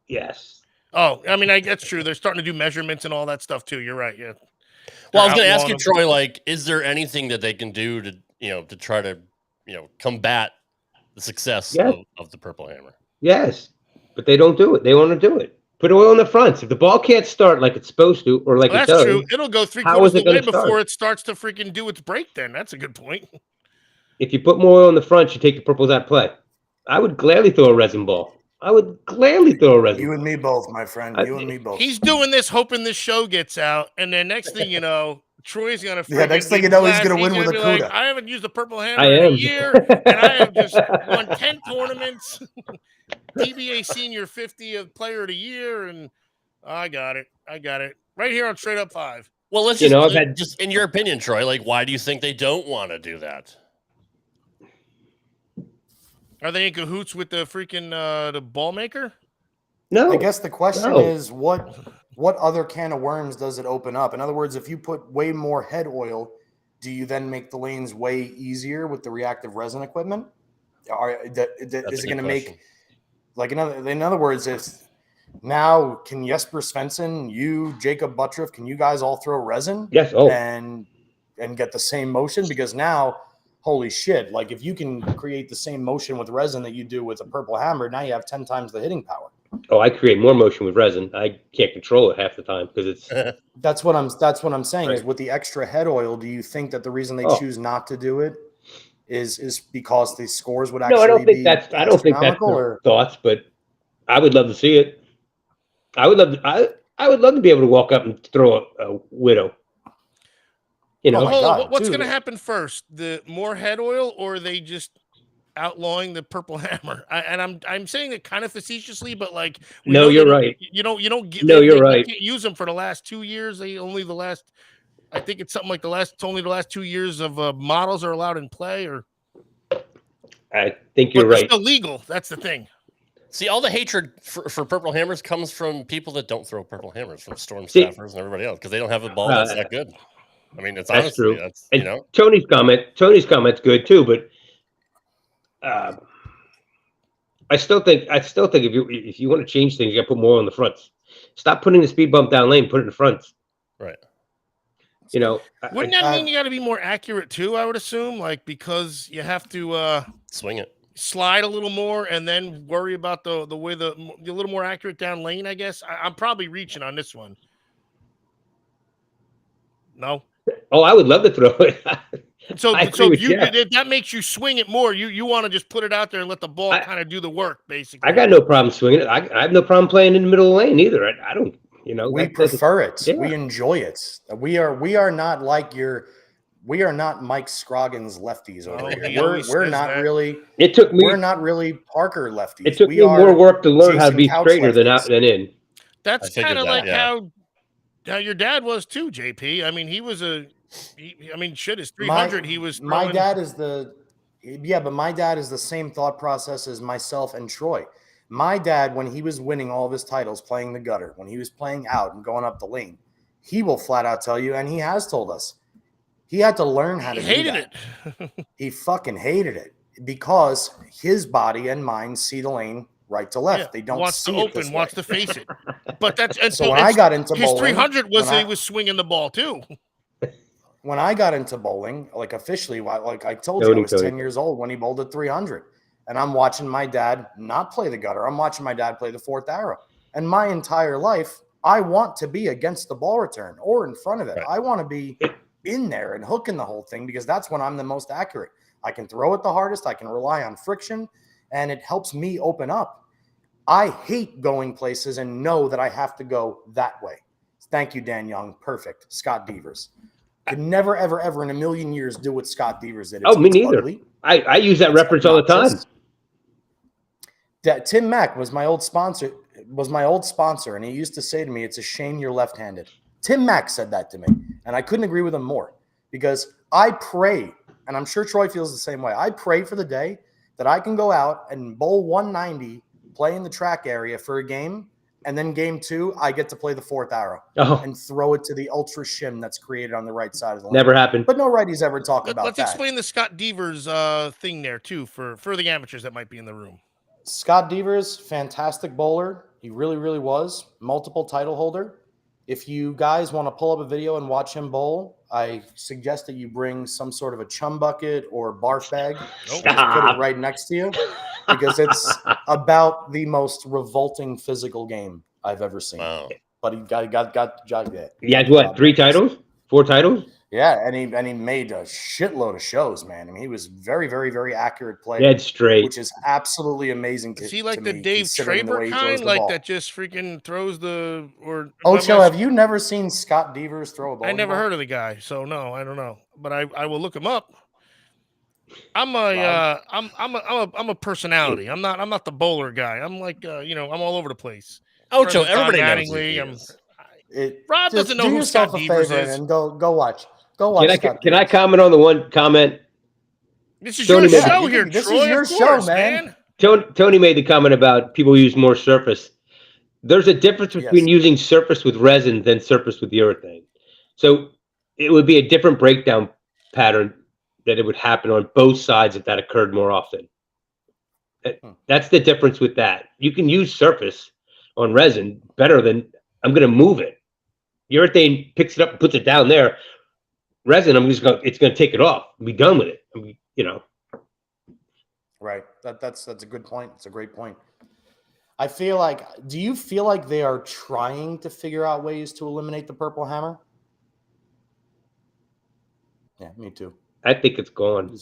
Yes. Oh, I mean, that's true. They're starting to do measurements and all that stuff too. You're right. Yeah. Well, I was going to ask you, Troy, is there anything that they can do to try to, combat the success of the purple hammer? Yes, but they don't do it. They want to do it. Put oil in the fronts. If the ball can't start like it's supposed to, or like it does, true. It'll go 3/4 of the way before it starts to freaking do its break. Then that's a good point. If you put more oil in the front, you take the purples out of play. I would gladly throw a resin ball. You and me both, my friend. You and me both. He's doing this, hoping this show gets out, and then next thing you know, Troy's gonna. Next thing you know, he's gonna win with a CUDA. Like, I haven't used the purple hammer in a year, and I have just won 10 tournaments. PBA Senior 50th Player of the Year, and I got it right here on Straight Up 5. Well, let's just in your opinion, Troy, why do you think they don't want to do that? Are they in cahoots with the freaking the ball maker? No. I guess the question is what other can of worms does it open up? In other words, if you put way more head oil do you then make the lanes way easier with the reactive resin equipment? Is it going to make, like, in other words, if now can Jesper Svensson, you, Jacob Buttriff, can you guys all throw resin? Yes. Oh, and get the same motion? Because now, holy shit, like if you can create the same motion with resin that you do with a purple hammer, now you have 10 times the hitting power. Oh, I create more motion with resin. I can't control it half the time because it's. That's what I'm saying. Right. Is with the extra head oil, do you think that the reason they choose not to do it is because the scores would actually? No, I don't think that's their thoughts, but I would love to see it. I would love to be able to walk up and throw a widow. You know, what's going to happen first? The more head oil, or are they just outlawing the purple hammer? I'm saying it kind of facetiously, but like, no, you're right. You don't get. No, you're right. Can't use them for the last 2 years. I think it's something like only the last 2 years of models are allowed in play. Or I think you're right. It's illegal. That's the thing. See, all the hatred for purple hammers comes from people that don't throw purple hammers, from storm staffers and everybody else, because they don't have a ball that's that good. I mean, it's honestly, true. That's, and Tony's comment's good too, but I still think if you want to change things, you got to put more on the fronts. Stop putting the speed bump down lane, put it in the fronts. Right. You know, wouldn't that mean you got to be more accurate too? I would assume, like, because you have to swing it, slide a little more, and then worry about the way the little more accurate down lane. I guess I'm probably reaching on this one. No. Oh, I would love to throw it. So that makes you swing it more. You want to just put it out there and let the ball kind of do the work, basically. I got no problem swinging it. I have no problem playing in the middle of the lane either. I don't. You know, we prefer it. Yeah. We enjoy it. We are not like we are not Mike Scroggins lefties over here. We're not really. It took me. We're not really Parker lefties. It took me more work to learn how to be straighter than in. That's kind of like how your dad was too, JP. I mean, he was his 300. He was. My dad is but my dad is the same thought process as myself and Troy. My dad, when he was winning all of his titles, playing the gutter, when he was playing out and going up the lane, he will flat out tell you, and he has told us, he had to learn how to do that. He hated it. He fucking hated it because his body and mind see the lane right to left. They don't see it this way. Wants to face it. But that's so when I got into bowling, his 300 he was swinging the ball too. When I got into bowling, like officially, like I told you, I was 10 years old when he bowled at 300. And I'm watching my dad not play the gutter. I'm watching my dad play the fourth arrow. And my entire life, I want to be against the ball return or in front of it. Right. I want to be in there and hooking the whole thing because that's when I'm the most accurate. I can throw it the hardest. I can rely on friction, and it helps me open up. I hate going places and know that I have to go that way. Thank you, Dan Young. Perfect. Scott Devers. Could never, ever, ever in a million years do what Scott Devers did. Me neither. I use that reference all the time. Tim Mack was my old sponsor, and he used to say to me, "It's a shame you're left-handed." Tim Mack said that to me, and I couldn't agree with him more because I pray, and I'm sure Troy feels the same way. I pray for the day that I can go out and bowl 190, play in the track area for a game, and then game 2, I get to play the fourth arrow and throw it to the ultra shim that's created on the right side of the lane. Never happened. But no righties ever talk about that. Let's explain the Scott Devers thing there too for the amateurs that might be in the room. Scott Devers, fantastic bowler. He really, really was. Multiple title holder. If you guys want to pull up a video and watch him bowl, I suggest that you bring some sort of a chum bucket or barf bag. Just put it right next to you because it's about the most revolting physical game I've ever seen. Wow. But he got that. He had what? 3 titles? 4 titles? Yeah, and he made a shitload of shows, man. I mean, he was very, very, very accurate player. Dead straight. Which is absolutely amazing to see. Is he like the Dave Traber kind, like that just freaking throws the or Ocho, have you never seen Scott Devers throw a ball? I never heard of the guy, so no, I don't know. But I will look him up. I'm a personality. I'm not the bowler guy. I'm like I'm all over the place. Ocho, everybody knows. Rob doesn't know who Scott Devers is. And go watch. Go watch. Can I comment on the one comment? This is your show here, Troy. This is your show, man. Tony made the comment about people use more surface. There's a difference between using surface with resin than surface with urethane. So it would be a different breakdown pattern that it would happen on both sides if that occurred more often. That's the difference with that. You can use surface on resin better than I'm going to move it. Urethane picks it up and puts it down there. Resin, it's going to take it off and be done with it. I mean, Right. That's a good point. It's a great point. Do you feel like they are trying to figure out ways to eliminate the purple hammer? Yeah, me too. I think it's gone.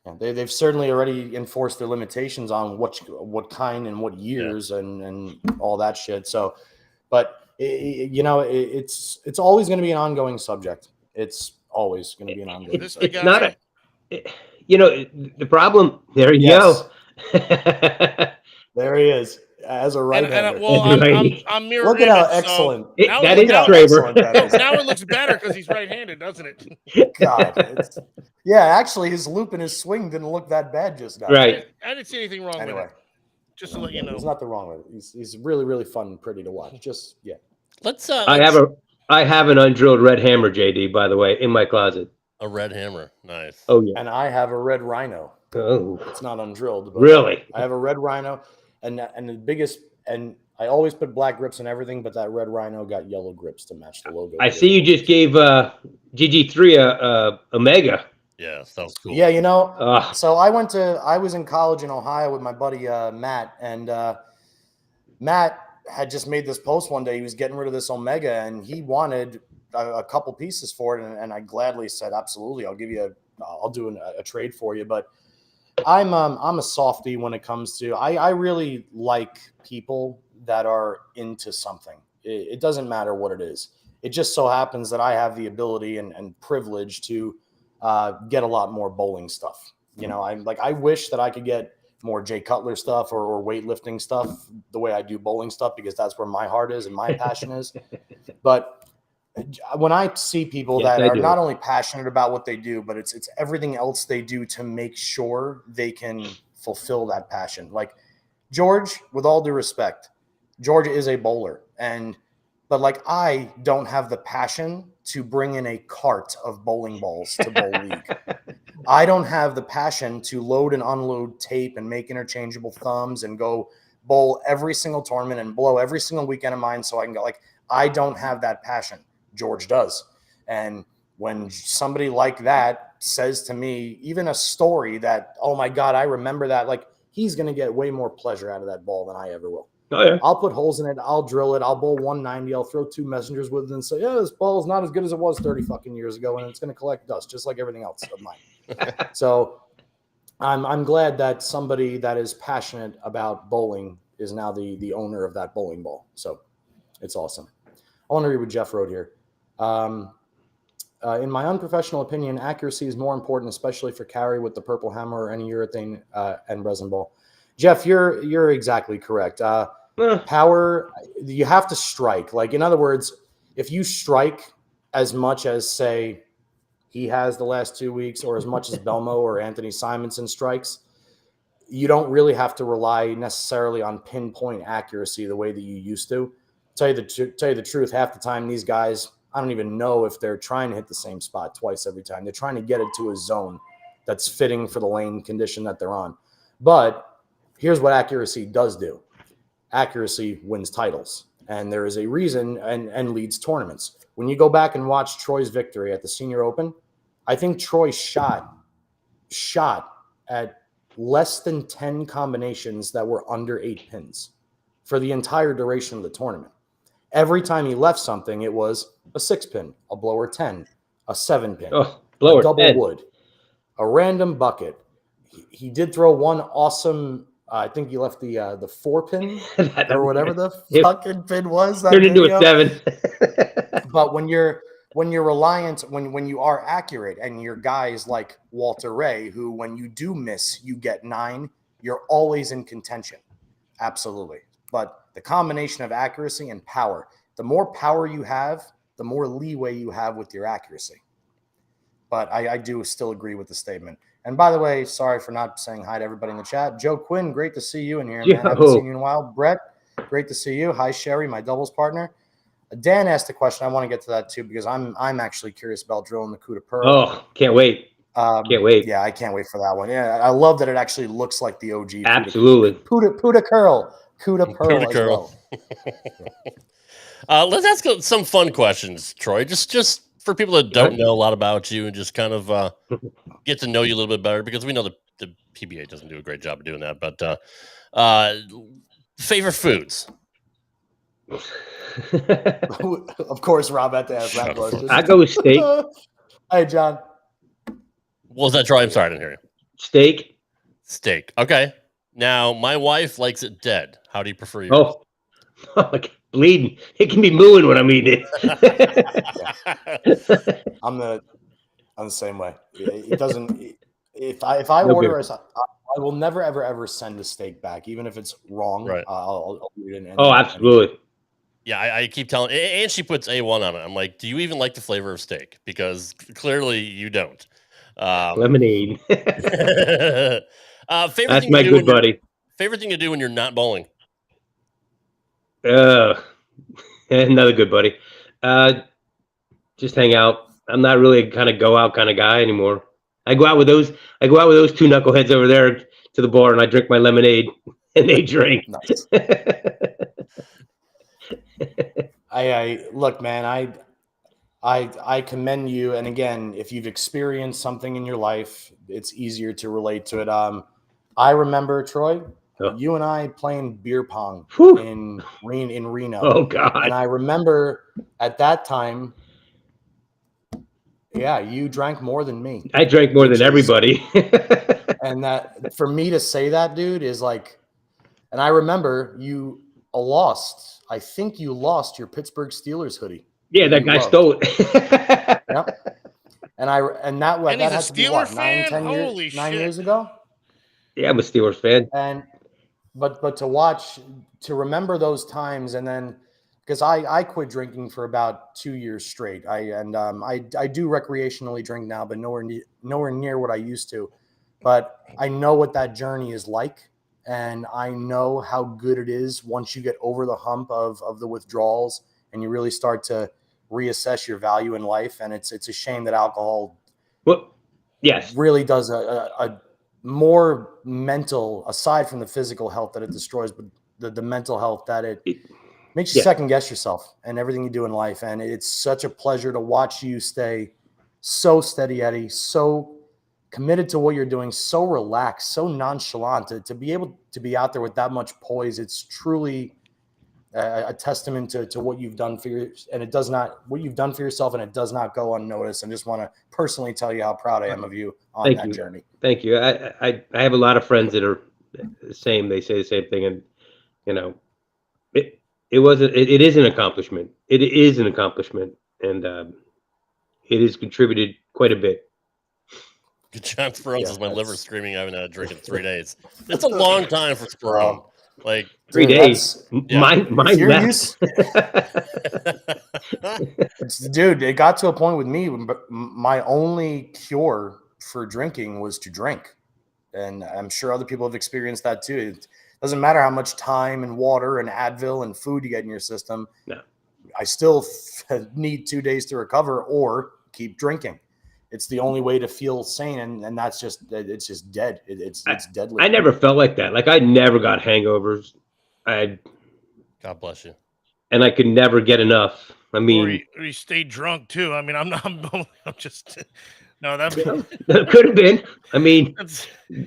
Yeah, they've certainly already enforced their limitations on what kind and what years and all that shit. So, but it's always going to be an ongoing subject. It's always going to be an ongoing. It's not the problem. There you go. There he is. As a right-hander. I'm mirroring. Look at how excellent. That is Traver. Now it looks better because he's right-handed, doesn't it? God. Actually, his loop and his swing didn't look that bad just now. Right. I didn't see anything wrong with it. Just to let you know. There's nothing wrong with it. He's really, really fun and pretty to watch. Let's. I have an undrilled red hammer, JD, by the way, in my closet. A red hammer. Nice. Oh, yeah. And I have a red rhino. Oh. It's not undrilled. But really? I have a red rhino. And the biggest, and I always put black grips and everything, but that red rhino got yellow grips to match the logo. I see you just gave GG3 a mega. Yeah, sounds cool. Yeah, so I was in college in Ohio with my buddy Matt, and Matt had just made this post one day. He was getting rid of this Omega, and he wanted a couple pieces for it, and I gladly said, absolutely, I'll do a trade for you, but I'm a softie when it comes to I really like people that are into something. It doesn't matter what it is. It just so happens that I have the ability and privilege to get a lot more bowling stuff. I wish that I could get more Jay Cutler stuff or weightlifting stuff the way I do bowling stuff, because that's where my heart is and my passion is. But when I see people that are not only passionate about what they do, but it's everything else they do to make sure they can fulfill that passion. Like George, with all due respect, George is a bowler, but like I don't have the passion to bring in a cart of bowling balls to bowl league. I don't have the passion to load and unload tape and make interchangeable thumbs and go bowl every single tournament and blow every single weekend of mine so I can go. Like, I don't have that passion. George does. And when somebody like that says to me, even a story that, oh my God, I remember that, like, he's going to get way more pleasure out of that ball than I ever will. Oh, yeah. I'll put holes in it. I'll drill it. I'll bowl 190. I'll throw two messengers with it and say, yeah, this ball is not as good as it was 30 fucking years ago, and it's going to collect dust just like everything else of mine. So I'm glad that somebody that is passionate about bowling is now the owner of that bowling ball. So it's awesome. I want to read what Jeff wrote here. In my unprofessional opinion, accuracy is more important, especially for carry with the purple hammer or any urethane and resin ball. Jeff, you're exactly correct. Power, you have to strike. Like, in other words, if you strike as much as, say, he has the last 2 weeks, or as much as Belmo or Anthony Simonson strikes, you don't really have to rely necessarily on pinpoint accuracy the way that you used to. Tell you the truth, half the time these guys, I don't even know if they're trying to hit the same spot twice every time. They're trying to get it to a zone that's fitting for the lane condition that they're on. But here's what accuracy does do. Accuracy wins titles, and there is a reason and leads tournaments. When you go back and watch Troy's victory at the Senior Open, I think Troy shot at less than 10 combinations that were under 8 pins for the entire duration of the tournament. Every time he left something, it was a 6-pin, a blower 10, a 7-pin, a double 10. wood, a random bucket. He did throw one awesome. I think he left the 4-pin or whatever the fucking pin was. Turned into a 7. But when you're reliant, when you are accurate, and your guys like Walter Ray, who when you do miss, you get 9, you're always in contention. Absolutely. But the combination of accuracy and power, the more power you have, the more leeway you have with your accuracy. But I do still agree with the statement. And by the way, sorry for not saying hi to everybody in the chat. Joe Quinn, great to see you in here, man. I haven't seen you in a while. Brett, great to see you. Hi, Sherry, my doubles partner. Dan asked a question. I want to get to that too because I'm actually curious about drilling the coup de pearl. Oh, can't wait. Can't wait. Yeah, I can't wait for that one. Yeah, I love that it actually looks like the OG. Absolutely. Coup de curl. Coup de pearl as well. Let's ask some fun questions, Troy. Just for people that don't know a lot about you and just kind of get to know you a little bit better, because we know the PBA doesn't do a great job of doing that. But favorite foods? Of course, Rob had to ask that question. I go with steak. Hey, John. What was that, Troy? I'm sorry, I didn't hear you. Steak. Okay. Now, my wife likes it dead. How do you prefer yours? Oh, bleeding. It can be mooing when I'm eating it. I'm the same way. It doesn't. If I order, I will never ever send a steak back, even if it's wrong. Right. I'll eat it. Absolutely. Yeah, I keep telling, and she puts A1 on it. I'm like, do you even like the flavor of steak? Because clearly you don't. Lemonade. Favorite That's thing my good buddy. Favorite thing to do when you're not bowling? Another good buddy. Just hang out. I'm not really a kind of go out kind of guy anymore. I go out with those two knuckleheads over there to the bar, and I drink my lemonade, and they drink. Nice. I look, man. I commend you. And again, if you've experienced something in your life, it's easier to relate to it. I remember, Troy, you and I playing beer pong in Reno. Oh God! And I remember at that time, yeah, you drank more than me. I drank more than everybody. And that, for me to say that, dude, is like, and I remember you lost. I think you lost your Pittsburgh Steelers hoodie. Yeah, that guy stole it. Yep. And that had to be what, 9 years ago? Yeah, I'm a Steelers fan. And but to remember those times, and then because I quit drinking for about 2 years straight. I do recreationally drink now, but nowhere near what I used to. But I know what that journey is like, and I know how good it is once you get over the hump of the withdrawals and you really start to reassess your value in life. And it's a shame that alcohol really does a more mental, aside from the physical health that it destroys, but the mental health that it makes you second guess yourself and everything you do in life. And it's such a pleasure to watch you stay so steady, Eddie, so committed to what you're doing, so relaxed, so nonchalant. To be able to be out there with that much poise, it's truly a testament to what you've done for what you've done for yourself, and it does not go unnoticed. I just want to personally tell you how proud I am of you on that journey. Thank you. I have a lot of friends that are the same. They say the same thing, and it is an accomplishment. It is an accomplishment, and it has contributed quite a bit. Good job, Sperone, my liver's screaming. I haven't had a drink in 3 days. It's a long time for Sperone. Like 3 days. Mine left. Dude, it got to a point with me. My only cure for drinking was to drink, and I'm sure other people have experienced that too. It doesn't matter how much time and water and Advil and food you get in your system. No, I still need 2 days to recover or keep drinking. It's the only way to feel sane, and that's it's just dead. It's deadly. I never felt like that. Like I never got hangovers. God bless you. And I could never get enough. I mean, or you stayed drunk too. I mean, I'm just no. That could have been. I mean,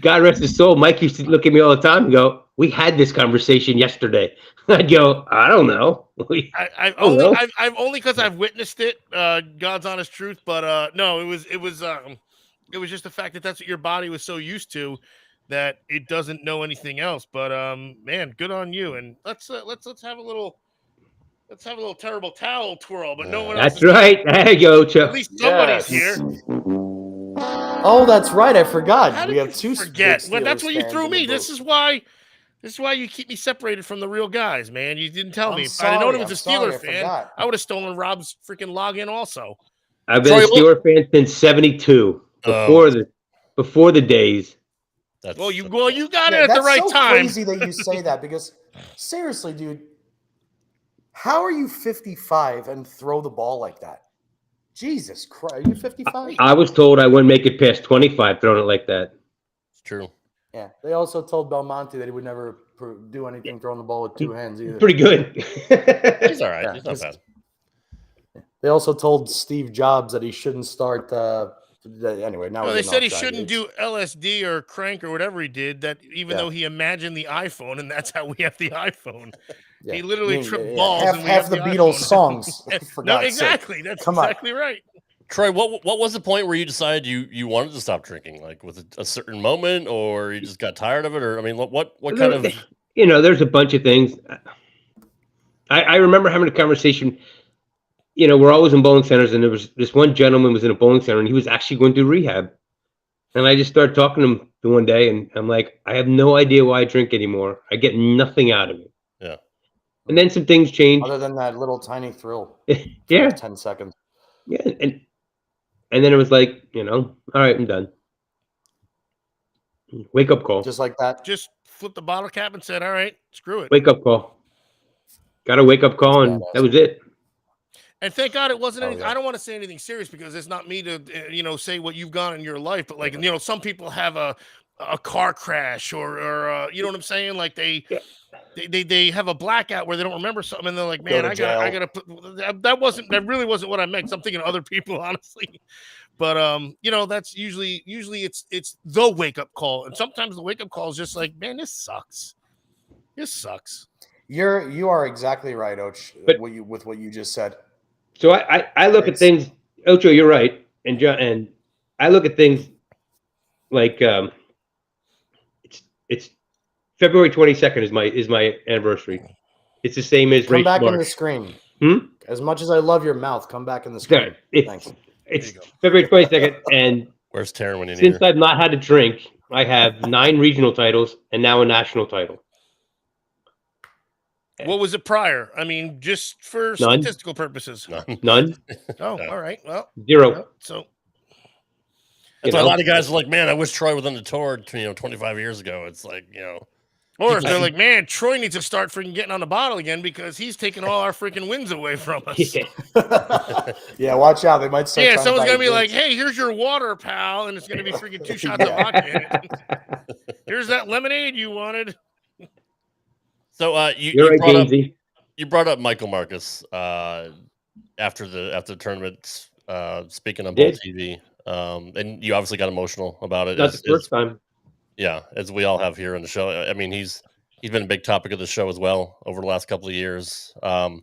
God rest his soul. Mike used to look at me all the time and go, "We had this conversation yesterday." I'd go, "I don't know." I've only because I've witnessed it. God's honest truth, but no, it was just the fact that that's what your body was so used to that it doesn't know anything else. But man, good on you. And let's have a little terrible towel twirl. But no one else. That's right. There you go, Chuck. At least somebody's here. Oh, that's right. I forgot. We have two. Forget. Well, that's what you threw me. This is why you keep me separated from the real guys, man. You didn't tell me. If I'd known he was a Steeler fan, I would have stolen Rob's freaking login also. I've been a Steeler fan since '72. Before the days. You got it at the right time. That's so crazy that you say that, because seriously, dude, How are you 55 and throw the ball like that? Jesus Christ. Are you 55? I was told I wouldn't make it past 25 throwing it like that. It's true. Yeah. They also told Belmonte that he would never do anything throwing the ball with two hands either. Pretty good. He's all right. Yeah, He's not bad. They also told Steve Jobs that he shouldn't start. Anyway, now they said he shouldn't do LSD or crank or whatever he did. That even though he imagined the iPhone, and that's how we have the iPhone. Yeah. He literally tripped balls. Half the Beatles songs. No, exactly. That's exactly right. Troy, what was the point where you decided you wanted to stop drinking? Like with a certain moment, or you just got tired of it, or I mean, what kind of? There's a bunch of things. I remember having a conversation. We're always in bowling centers, and there was this one gentleman was in a bowling center, and he was actually going through rehab. And I just started talking to him the one day, and I'm like, I have no idea why I drink anymore. I get nothing out of it. Yeah. And then some things changed. Other than that little tiny thrill. Yeah. 10 seconds. Yeah. And then it was like, all right, I'm done. Wake up call. Just like that. Just flipped the bottle cap and said, all right, screw it. Wake up call. Got a wake up call, and that was it. And thank God it wasn't anything. I don't want to say anything serious because it's not me to, say what you've gone in your life. But like, some people have a car crash or you know what I'm saying? Like they have a blackout where they don't remember something, and they're like, man, I gotta put that really wasn't what I meant. 'Cause I'm thinking of other people, honestly. But that's usually it's the wake up call, and sometimes the wake up call is just like, man, this sucks. This sucks. You are exactly right, Och. With what you just said. So I look at things, Ocho, you're right, and John, and I look at things like it's February 22nd is my anniversary. It's the same as come back March. in the screen. Hmm? As much as I love your mouth, come back in the screen. Thanks. It's February 22nd, and where's Taryn when you need since her? I've not had a drink, I have 9 regional titles and now a national title. What was it prior? I mean, just for statistical purposes. None. Oh, all right. Well, 0. So that's why a lot of guys are like, man, I wish Troy was on the tour, 25 years ago. It's like, or if they're like, man, Troy needs to start freaking getting on the bottle again because he's taking all our freaking wins away from us. Yeah, watch out. They might start. Yeah, someone's going to be like, hey, here's your water, pal. And it's going to be freaking 2 shots of vodka in it. Here's that lemonade you wanted. So you brought up Michael Marcus after the tournament, speaking on Ball TV, and you obviously got emotional about it. That's the first time. Yeah, as we all have here on the show. I mean, he's been a big topic of the show as well over the last couple of years. I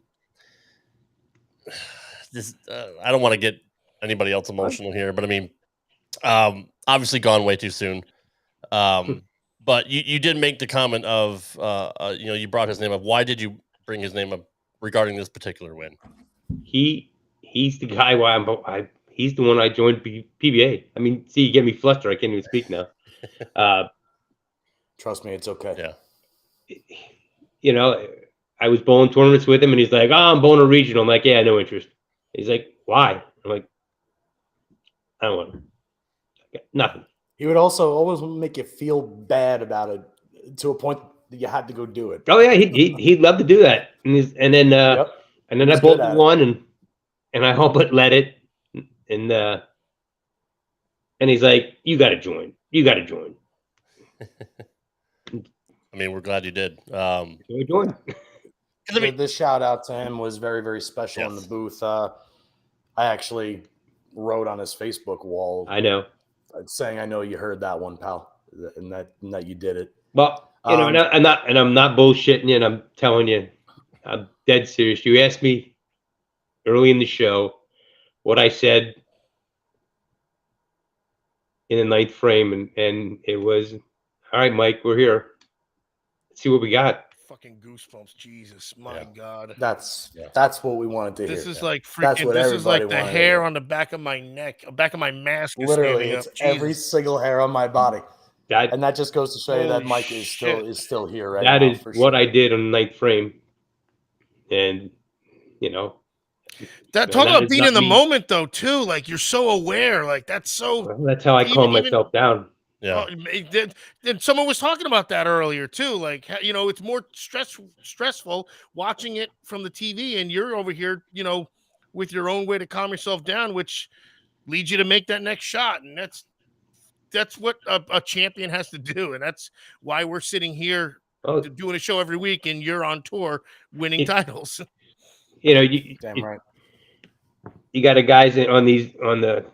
don't want to get anybody else emotional here, but I mean, obviously gone way too soon. But you did make the comment of, you brought his name up. Why did you bring his name up regarding this particular win? He's the guy he's the one I joined PBA. I mean, see, you get me flustered. I can't even speak now. Trust me, it's okay. Yeah. I was bowling tournaments with him, and he's like, I'm bowling a regional. I'm like, yeah, no interest. He's like, why? I'm like, I don't want to. Nothing. He would also always make you feel bad about it to a point that you had to go do it. Oh yeah, he'd love to do that, and then I bowled one, and I all but let it, and he's like, you got to join. I mean, we're glad you did. We joined. This shout out to him was very, very special in the booth. I actually wrote on his Facebook wall. I know. Saying, I know you heard that one, pal, and that you did it. Well, I'm not bullshitting you, and I'm telling you, I'm dead serious. You asked me early in the show what I said in the 9th frame, and it was, all right, Mike, we're here. Let's see what we got. Fucking goosebumps, Jesus, my God. That's what we wanted to hear. This is like freaking. This is like the hair on the back of my neck, back of my mask. Literally, it's every single hair on my body. And that just goes to show you that Mike is still here right now. That is what I did on the 9th frame, and that talk about being in the moment though too. Like you're so aware. Like that's so. That's how I calm myself down. Yeah. And someone was talking about that earlier too. Like, it's more stressful watching it from the TV, and you're over here, with your own way to calm yourself down, which leads you to make that next shot. And that's what a champion has to do. And that's why we're sitting here doing a show every week, and you're on tour winning titles. Damn right. You got a guys on the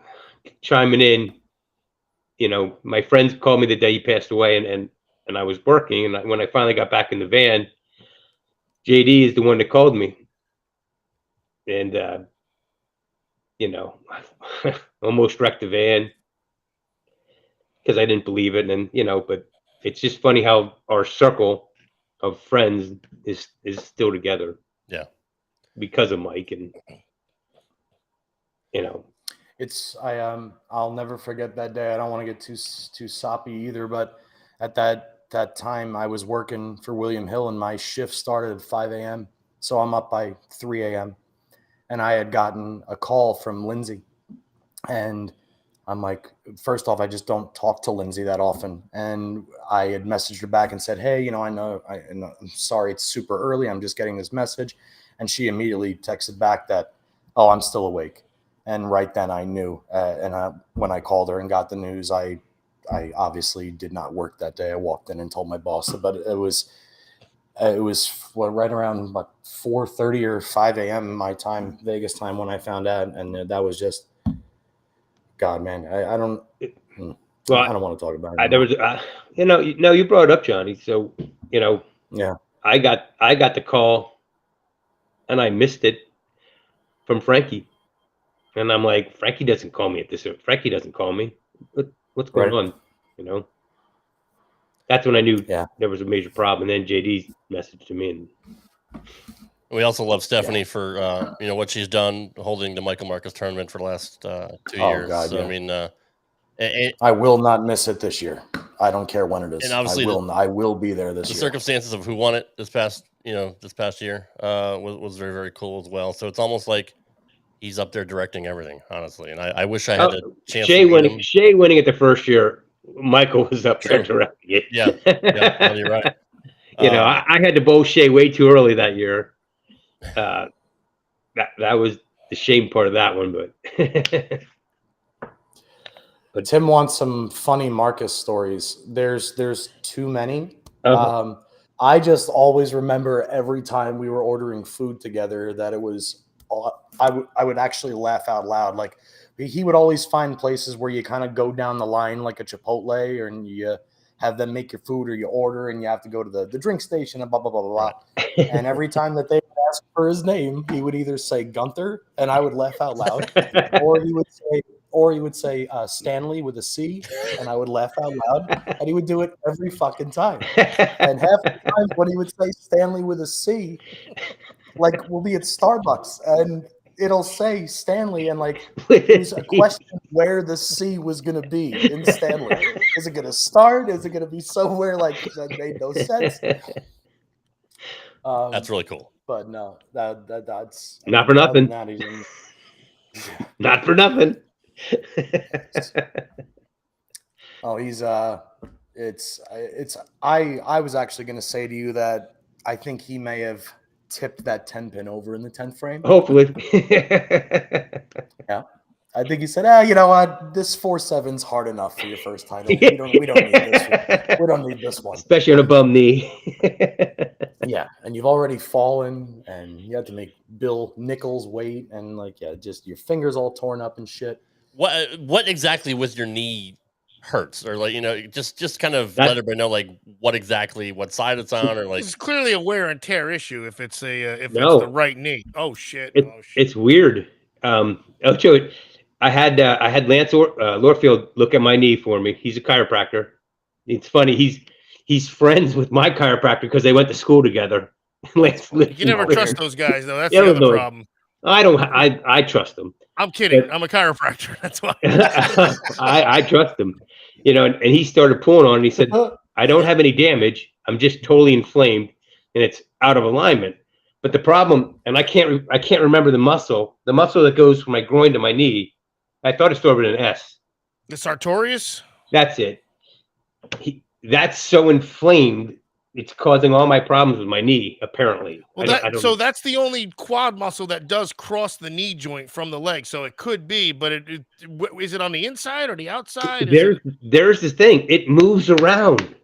chiming in. My friends called me the day he passed away, and I was working, and when I finally got back in the van, JD is the one that called me, and almost wrecked the van because I didn't believe it, and but it's just funny how our circle of friends is still together. Yeah, because of Mike, and I'll never forget that day. I don't want to get too soppy either, but at that time I was working for William Hill, and my shift started at 5 a.m. So I'm up by 3 a.m. and I had gotten a call from Lindsay, and I'm like, first off, I just don't talk to Lindsay that often. And I had messaged her back and said, hey, I'm sorry, it's super early. I'm just getting this message. And she immediately texted back that, oh, I'm still awake. And right then I knew. When I called her and got the news, I obviously did not work that day. I walked in and told my boss, but it was right around 4:30 or 5 a.m. my time, Vegas time, when I found out. And that was just, God, man, I don't want to talk about it. There was, you brought it up, Johnny. So, yeah, I got the call, and I missed it from Frankie. And I'm like, Frankie doesn't call me at this. Frankie doesn't call me. What's going on? That's when I knew there was a major problem. And then JD messaged me, and we also love Stephanie for what she's done holding the Michael Marcus tournament for the last 2 years. God, so, yeah. I mean, I will not miss it this year. I don't care when it is. And obviously, I will be there this year. The circumstances of who won it this past year was very, very cool as well. So it's almost like he's up there directing everything, honestly. And I wish I had a chance. Shea winning it the first year, Michael was up there directing it. Yeah, well, you're right. I had to bowl Shea way too early that year. That was the shame part of that one, but Tim wants some funny Marcus stories. There's too many. I just always remember every time we were ordering food together that it was, I would actually laugh out loud. Like, he would always find places where you kind of go down the line like a Chipotle, and you have them make your food, or you order and you have to go to the drink station and blah, blah, blah, blah, blah. And every time that they would ask for his name, he would either say Gunther, and I would laugh out loud, or he would say Stanley with a C, and I would laugh out loud, and he would do it every fucking time. And half the time when he would say Stanley with a C, like, we'll be at Starbucks, and it'll say Stanley, and like, there's a question where the C was going to be in Stanley. Is it going to start? Is it going to be somewhere like that made no sense? That's really cool. But no, that's not for nothing. Not for nothing. Oh, he's I was actually going to say to you that I think he may have tipped that 10 pin over in the 10th frame. Hopefully. Yeah. I think he said, you know what? This 4-7's hard enough for your first title. We don't need this one. We don't need this one. Especially on a bum knee. Yeah. And you've already fallen, and you have to make Bill Nichols wait, and just your fingers all torn up and shit. What exactly with your knee hurts, or just kind of let everybody know what side it's on, or it's clearly a wear and tear issue if it's it's the right knee. Oh shit! It's weird. I'll show it. I had Lance Lorfield look at my knee for me. He's a chiropractor. It's funny. He's friends with my chiropractor because they went to school together. You never trust those guys, though. That's the other problem. I trust them. I'm kidding. I'm a chiropractor. That's why. I trust him. And he started pulling on it. And he said, I don't have any damage. I'm just totally inflamed, and it's out of alignment. But the problem, and I can't remember the muscle that goes from my groin to my knee. I thought it started with an S. The sartorius? That's it. that's so inflamed. It's causing all my problems with my knee, apparently. Well, that's the only quad muscle that does cross the knee joint from the leg. So it could be, but is it on the inside or the outside? There's this thing. It moves around.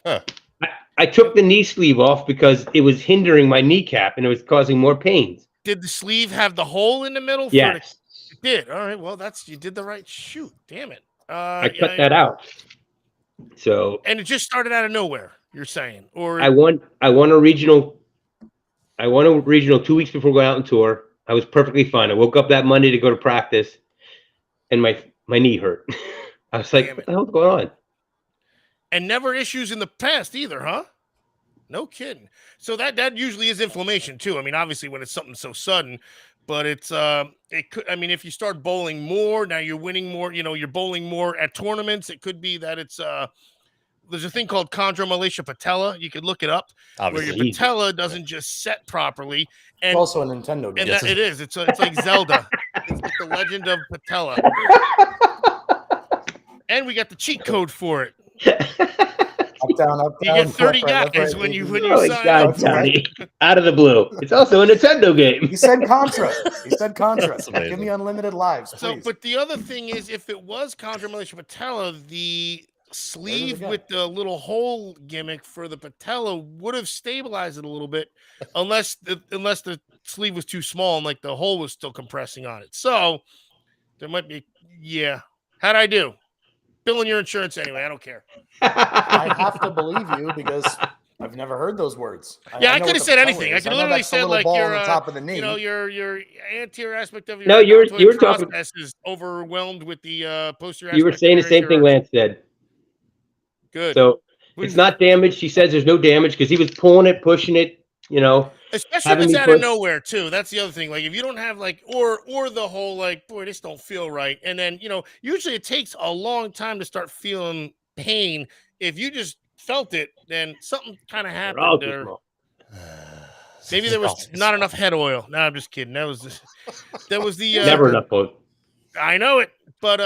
Huh. I took the knee sleeve off because it was hindering my kneecap and it was causing more pains. Did the sleeve have the hole in the middle? Yes. It did. All right. Well, you did the right shoot. Damn it. I cut that out. So. And it just started out of nowhere. You're saying, or I won a regional 2 weeks before going out on tour. I was perfectly fine. I woke up that Monday to go to practice, and my knee hurt. I was like, "What the hell's going on?" And never issues in the past either, huh? No kidding. So that usually is inflammation too. I mean, obviously when it's something so sudden, but it could. I mean, if you start bowling more, now you're winning more. You're bowling more at tournaments. It could be that it's there's a thing called chondromalacia patella. You could look it up, Obviously. where your patella doesn't just set properly. And it's also a Nintendo game. And it is. It's like Zelda. It's like the Legend of Patella. And we got the cheat code for it. Up, down, up, you down. get 30 guys when you sign up. Johnny. Out of the blue. It's also a Nintendo game. He said Contra. Give me unlimited lives, please. So, but the other thing is, if it was chondromalacia patella, the sleeve with the little hole gimmick for the patella would have stabilized it a little bit, unless the sleeve was too small and like the hole was still compressing on it. So there might be, how'd I do? Billing your insurance anyway. I don't care. I have to believe you because I've never heard those words. I could have said anything. I could literally said like your on the top of the knee. Your anterior aspect of your no, you were talking is overwhelmed with the posterior. You were saying the same thing Lance said. Good. So it's not damaged. She says there's no damage because he was pulling it, pushing it, Especially if it's out of nowhere too. That's the other thing. Like if you don't have or the whole like, boy, this don't feel right. And then, usually it takes a long time to start feeling pain. If you just felt it, then something kind of happened there. Maybe there was not enough head oil. No, I'm just kidding. That was the never enough oil. I know it, but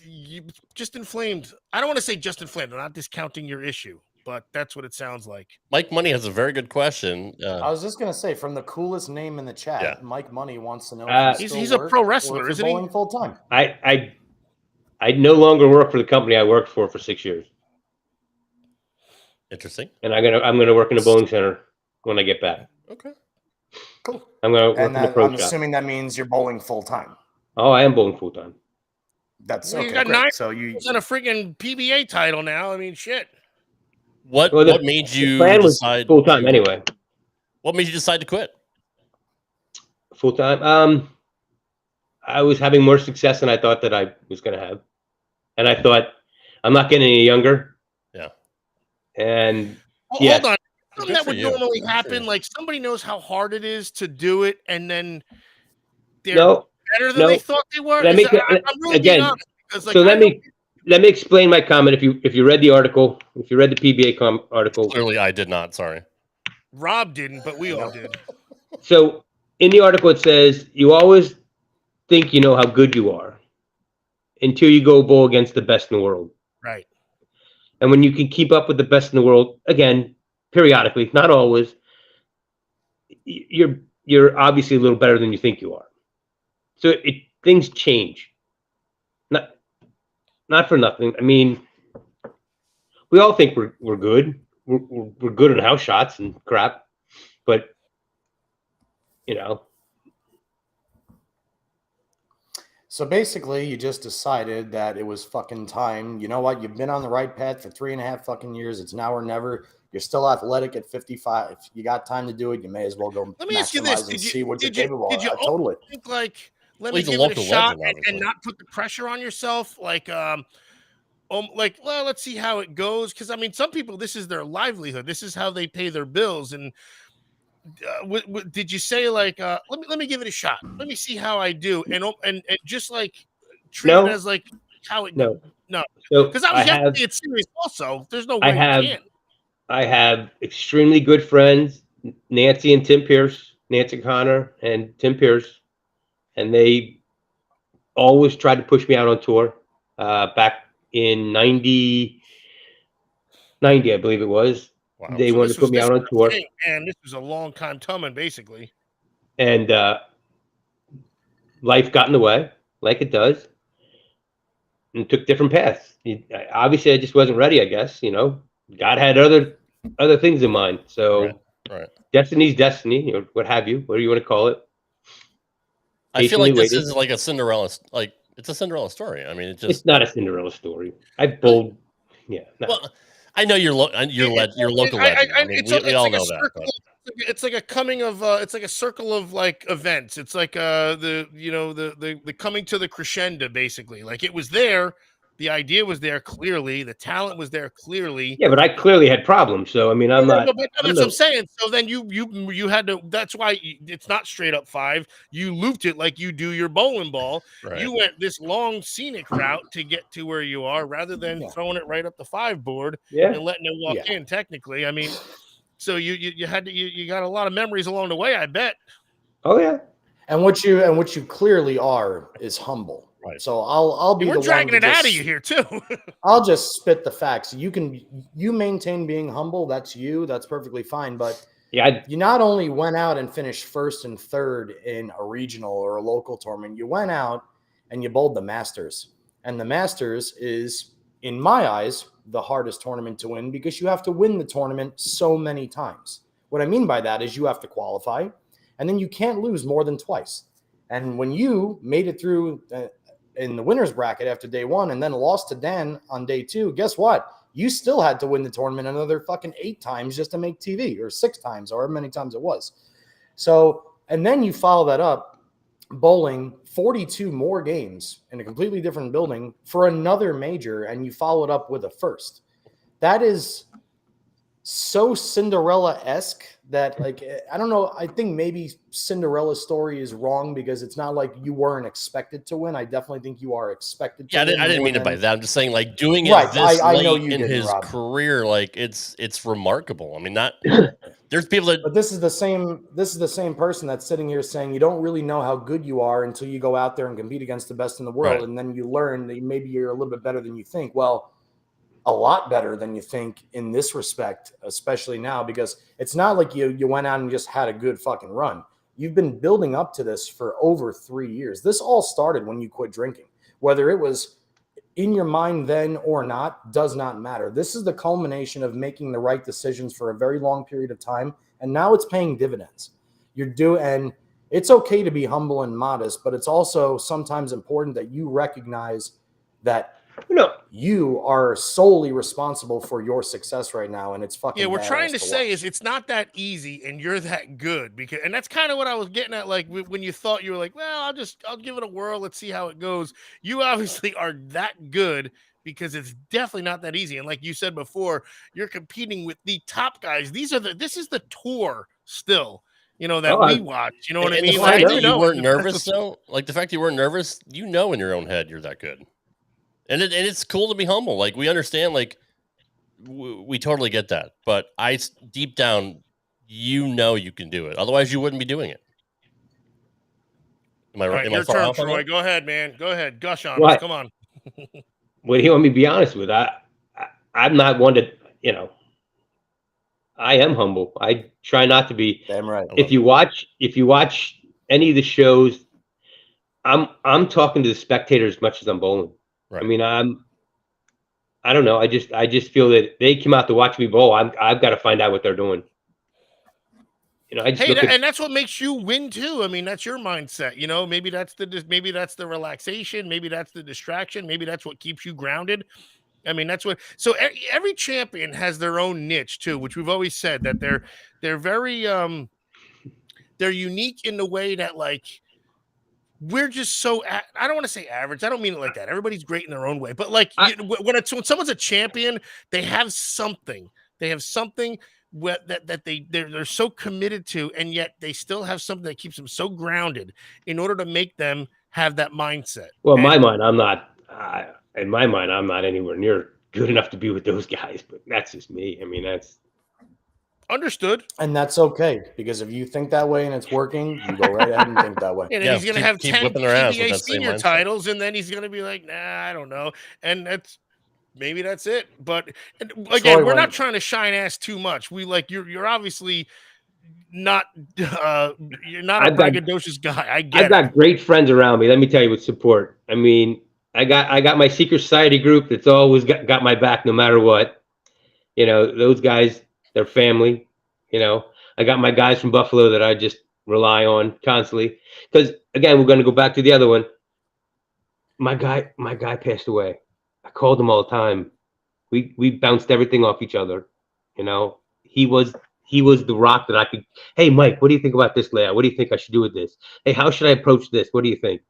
you just inflamed. I don't want to say just inflamed. I'm not discounting your issue, but that's what it sounds like. Mike Money has a very good question. I was just gonna say, from the coolest name in the chat, Mike Money wants to know. He's a pro wrestler, isn't he? Full time. I no longer work for the company I worked for 6 years. Interesting. And I'm gonna work in a bowling center when I get back. Okay. Cool. I'm gonna work in a pro shop. Assuming that means you're bowling full time. Oh, I am bowling full time. That's okay. You got great. 9 so you and a freaking PBA title now. I mean, shit. What made you decide full time anyway? What made you decide to quit? Full time. I was having more success than I thought that I was going to have, and I thought I'm not getting any younger. Yeah. And hold on. Something that would normally happen, like somebody knows how hard it is to do it, and then they're better than they thought they were. I'm really again. honest, because, like, so let me explain my comment. If you read the article, if you read the PBA article, clearly I did not. Sorry, Rob didn't, but we all did. So in the article it says you always think you know how good you are until you go bowl against the best in the world. Right. And when you can keep up with the best in the world, again, periodically, not always, you're obviously a little better than you think you are. So things change. Not for nothing. I mean, we all think we're good. We're good at house shots and crap, but So basically, you just decided that it was fucking time. You know what? You've been on the right path for 3.5 fucking years. It's now or never. You're still athletic at 55. You got time to do it. You may as well go. Let me ask you this: see what you're capable of. Did you totally think like, let me give it a shot and not put the pressure on yourself? Like, well, let's see how it goes. Because I mean, some people, this is their livelihood. This is how they pay their bills. And did you say like, let me give it a shot. Let me see how I do. And just like treat it as like how it goes. No, because I was yesterday. It's serious. Also, there's no way you can. I have extremely good friends, Nancy and Tim Pierce, Nancy Connor and Tim Pierce, and they always tried to push me out on tour. Back in 90, I believe it was. Wow. They wanted to put me out on tour. And this was a long time coming, basically. And life got in the way, like it does, and took different paths. Obviously, I just wasn't ready, I guess. God had other things in mind. So right. Destiny's destiny, or what have you, whatever you want to call it. I feel like this is like a Cinderella, it's a Cinderella story. I mean, it's not a Cinderella story. I bowled, yeah. No. Well, I know you're local legend. I mean, we all know that. But. It's like a coming of it's like a circle of like events. It's like the coming to the crescendo, basically. Like it was there, the idea was there clearly, the talent was there clearly. Yeah, but I clearly had problems. So I mean, I'm not. But that's what I'm saying. So then you had to. That's why it's not straight up 5. You looped it like you do your bowling ball. Right. You went this long scenic route to get to where you are, rather than throwing it right up the 5 board and letting it walk in. Technically, I mean. So you had to you got a lot of memories along the way, I bet. Oh yeah. And what you clearly are is humble. Right. So I'll be. We're dragging it out of you here too. I'll just spit the facts. You maintain being humble. That's you. That's perfectly fine. But you not only went out and finished 1st and 3rd in a regional or a local tournament, you went out and you bowled the Masters. And the Masters is, in my eyes, the hardest tournament to win, because you have to win the tournament so many times. What I mean by that is you have to qualify, and then you can't lose more than twice. And when you made it through in the winner's bracket after day 1 and then lost to Dan on day 2, guess what? You still had to win the tournament another fucking 8 times just to make TV, or 6 times, or however many times it was. So, and then you follow that up bowling 42 more games in a completely different building for another major, and you follow it up with a 1st. That is so Cinderella-esque that, like, I don't know. I think maybe Cinderella's story is wrong because it's not like you weren't expected to win. I definitely think you are expected to win. I didn't mean it by that. I'm just saying, like, doing it this late in his career, like, it's remarkable. I mean, there's people that. But this is the same person that's sitting here saying you don't really know how good you are until you go out there and compete against the best in the world, and then you learn that maybe you're a little bit better than you think. Well, a lot better than you think in this respect, especially now, because it's not like you went out and just had a good fucking run. You've been building up to this for over 3 years. This all started when you quit drinking. Whether it was in your mind then or not does not matter. This is the culmination of making the right decisions for a very long period of time, and now it's paying dividends. And it's okay to be humble and modest, but it's also sometimes important that you recognize that you are solely responsible for your success right now, and it's fucking. Yeah, we're trying to say is it's not that easy, and you're that good, and that's kind of what I was getting at. Like when you thought you were like, well, I'll give it a whirl, let's see how it goes. You obviously are that good, because it's definitely not that easy. And like you said before, you're competing with the top guys. This is the tour still. That we watch. You know what I mean? The fact that you weren't nervous, though, like the fact you weren't nervous, in your own head you're that good. And it's cool to be humble. Like, we understand, like, we totally get that. But deep down, you can do it. Otherwise, you wouldn't be doing it. Am I right? Your turn, Troy. Go ahead, man. Go ahead. Gush on us. Come on. What do you want me to be honest with? I'm not one to, I am humble. I try not to be. Damn right. If you watch any of the shows, I'm talking to the spectators as much as I'm bowling. Right. I mean, I don't know. I just feel that they come out to watch me bowl. I've got to find out what they're doing. I just and that's what makes you win too. I mean, that's your mindset. Maybe that's the relaxation. Maybe that's the distraction. Maybe that's what keeps you grounded. I mean, that's what. So every champion has their own niche too, which we've always said that they're very they're unique in the way that, like, we're just so I don't want to say average. I don't mean it like that. Everybody's great in their own way, but like when someone's a champion, they have something. They have something that they're so committed to, and yet they still have something that keeps them so grounded in order to make them have that mindset. Well, in my mind, I'm not. In my mind, I'm not anywhere near good enough to be with those guys. But that's just me. I mean, that's. Understood. And that's okay, because if you think that way and it's working, you go right ahead and think that way. And he's going to have 10 PBA senior titles, and then he's going to be like, nah, I don't know. And that's maybe that's it. But again, Troy, we're when- not trying to shine ass too much. We like you're obviously not you're not a braggadocious guy. I've got great friends around me. Let me tell you, with support. I mean, I got my secret society group that's always got my back no matter what. You know, those guys, they're family. You know, I got my guys from Buffalo that I just rely on constantly. Because again, we're going to go back to the other one. My guy passed away. I called him all the time. We bounced everything off each other. You know, he was the rock that I could. Hey, Mike, what do you think about this layout? What do you think I should do with this? Hey, how should I approach this? What do you think?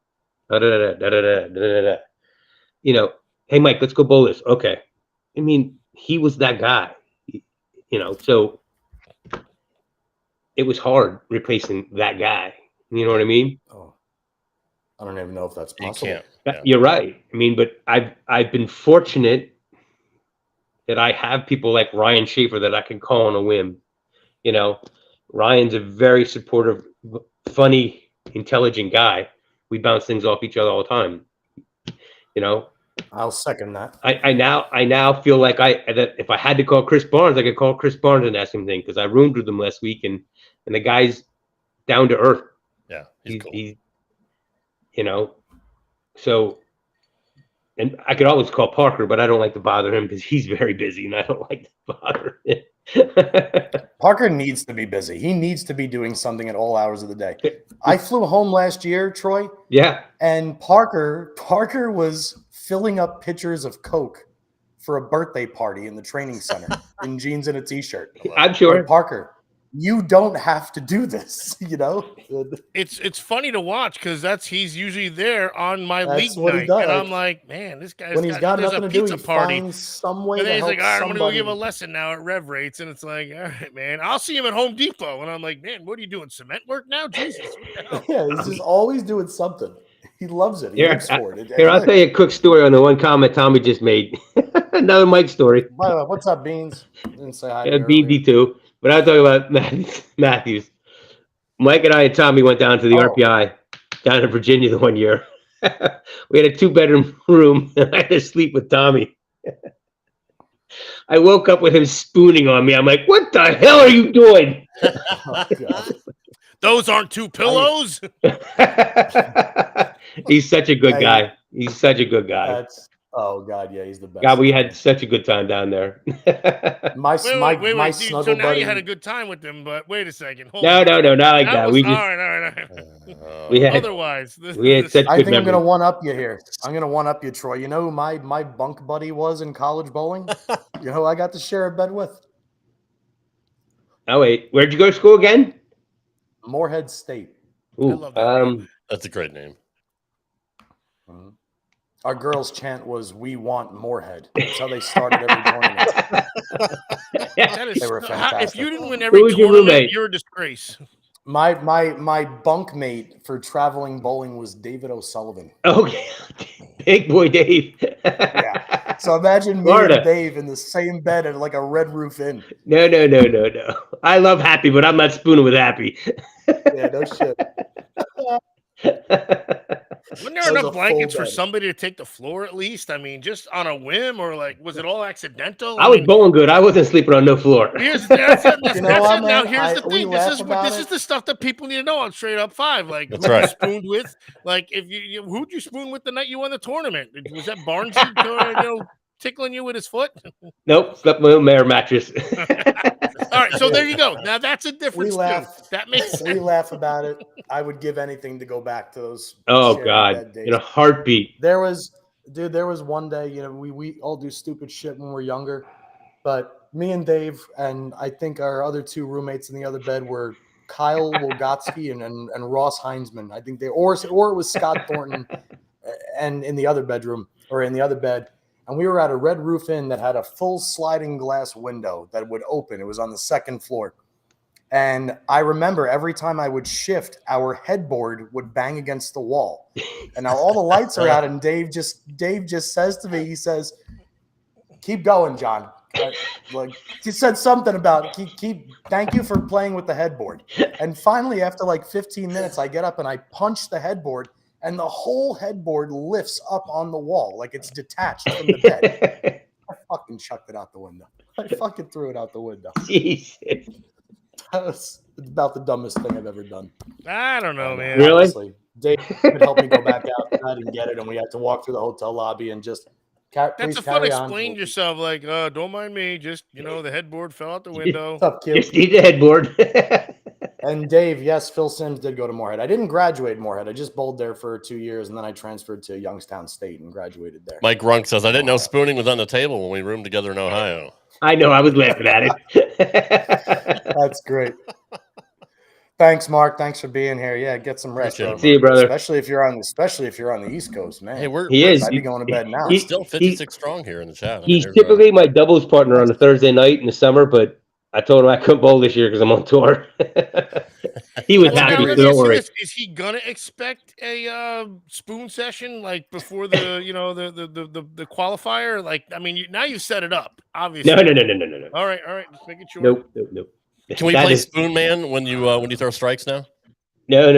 You know, hey, Mike, let's go bowl this. Okay. I mean, he was that guy. You know, so it was hard replacing that guy. You know what I mean? Oh, I don't even know if that's possible. You can't. Yeah. You're right. I mean, but I've been fortunate that I have people like Ryan Schaefer that I can call on a whim. You know, Ryan's a very supportive, funny, intelligent guy. We bounce things off each other all the time. You know, I'll second that. I now feel like that if I had to call Chris Barnes, I could call Chris Barnes and ask him things, because I roomed with him last week, and the guy's down to earth. Yeah, he's cool. You know, so, and I could always call Parker, but I don't like to bother him because he's very busy, and I don't like to bother him. Parker needs to be busy. He needs to be doing something at all hours of the day. I flew home last year, Troy. Yeah. And Parker was filling up pitchers of Coke for a birthday party in the training center in jeans and a t-shirt. I'm sure. Like, Parker, you don't have to do this, you know? It's funny to watch because he's usually there on my league what he night, does. and I'm like, man, this guy's when he's got there's nothing a to do, pizza he party. finds some way And to then he's help like, all right, I'm going to go give a somebody. lesson now at Rev Rates. And it's like, all right, man, I'll see him at Home Depot. And I'm like, man, what are you doing? Cement work now? Jesus. What the hell? Yeah, he's just always doing something. He loves it. He lives for it. Here, I'll tell you a quick story on the one comment Tommy just made. Another Mike story. By the way, what's up, Beans? Didn't say hi to you BD too. But I'll talk about Matthews. Mike and I and Tommy went down to the RPI down in Virginia the one year. We had a 2-bedroom room, and I had to sleep with Tommy. I woke up with him spooning on me. I'm like, what the hell are you doing? Oh, God. Those aren't 2 pillows. He's such a good guy. He's such a good guy. Oh God, yeah, he's the best. God, we had such a good time down there. my Wait, snuggle so now buddy. you had a good time with them, but wait a second. Hold No, on. not like that. We just all right. we had Otherwise, we had such I good think I'm memories. gonna one up you here. I'm gonna one up you, Troy. You know who my bunk buddy was in college bowling? You know who I got to share a bed with? Oh wait, where'd you go to school again? Moorhead State. Ooh, I love that name. That's a great name. Our girls' chant was "We want Moorhead." That's how they started every tournament. That is They were if fantastic. you didn't win every Who was your tournament, roommate? you're a disgrace. My bunk mate for traveling bowling was David O'Sullivan. Okay, big boy Dave. Yeah. So imagine me Florida. and Dave in the same bed at like a Red Roof Inn. No. I love Happy, but I'm not spooning with Happy. Yeah, no shit. Wasn't there That was a enough full blankets for bed. somebody to take the floor at least? I mean, just on a whim, or like, was it all accidental? I was mean, bowling good. I wasn't sleeping on no floor. Here's that's it. You know what, Now man? here's the We thing. laugh This about is it. the stuff that people need to know on Straight Up 5. Like, That's who you right. spooned with? Like, if you who'd you spoon with the night you won the tournament? Was that Barnes tickling you with his foot? Nope, slept on my air mattress. All right, so there you go. Now that's a difference. laugh. That makes sense. We laugh about it. I would give anything to go back to those. Oh shared God, bed days. in a heartbeat. There was one day, we all do stupid shit when we're younger, but me and Dave and I think our other 2 roommates in the other bed were Kyle Wolgotsky and Ross Heinzman. I think or it was Scott Thornton and in the other bedroom or in the other bed. And we were at a Red Roof Inn that had a full sliding glass window that would open. It was on the 2nd floor. And I remember every time I would shift, our headboard would bang against the wall. And now all the lights are out, and Dave just says to me, he says, "Keep going, John." Like he said something about keep. Thank you for playing with the headboard. And finally, after like 15 minutes, I get up and I punch the headboard, and the whole headboard lifts up on the wall like it's detached from the bed. fucking chucked it out the window. I fucking threw it out the window. Jesus. It's about the dumbest thing I've ever done. I don't know, man. Really? Honestly, Dave could help me go back outside and get it, and we had to walk through the hotel lobby and just That's a fun explain yourself. Like, don't mind me. Just the headboard fell out the window. What's up, kid? Just need the headboard. And Dave, yes, Phil Simms did go to Moorhead. I didn't graduate Moorhead. I just bowled there for 2 years, and then I transferred to Youngstown State and graduated there. Mike Runk says, I didn't know spooning was on the table when we roomed together in Ohio. I know. I was laughing at it. That's great. Thanks, Mark. Thanks for being here. Yeah, get some rest. Appreciate it, See you, brother. Especially if you're on the East Coast, man. Hey, I'd be going to bed now. We're still 56 strong here in the chat. He's typically my doubles partner on a Thursday night in the summer, but I told him I couldn't bowl this year because I'm on tour. He was happy, so don't worry. Is he gonna expect a spoon session like before the the qualifier? Like, I mean, now you've set it up, obviously. No. All right, just making sure. Nope. Can we play Spoon Man when you throw strikes now? No.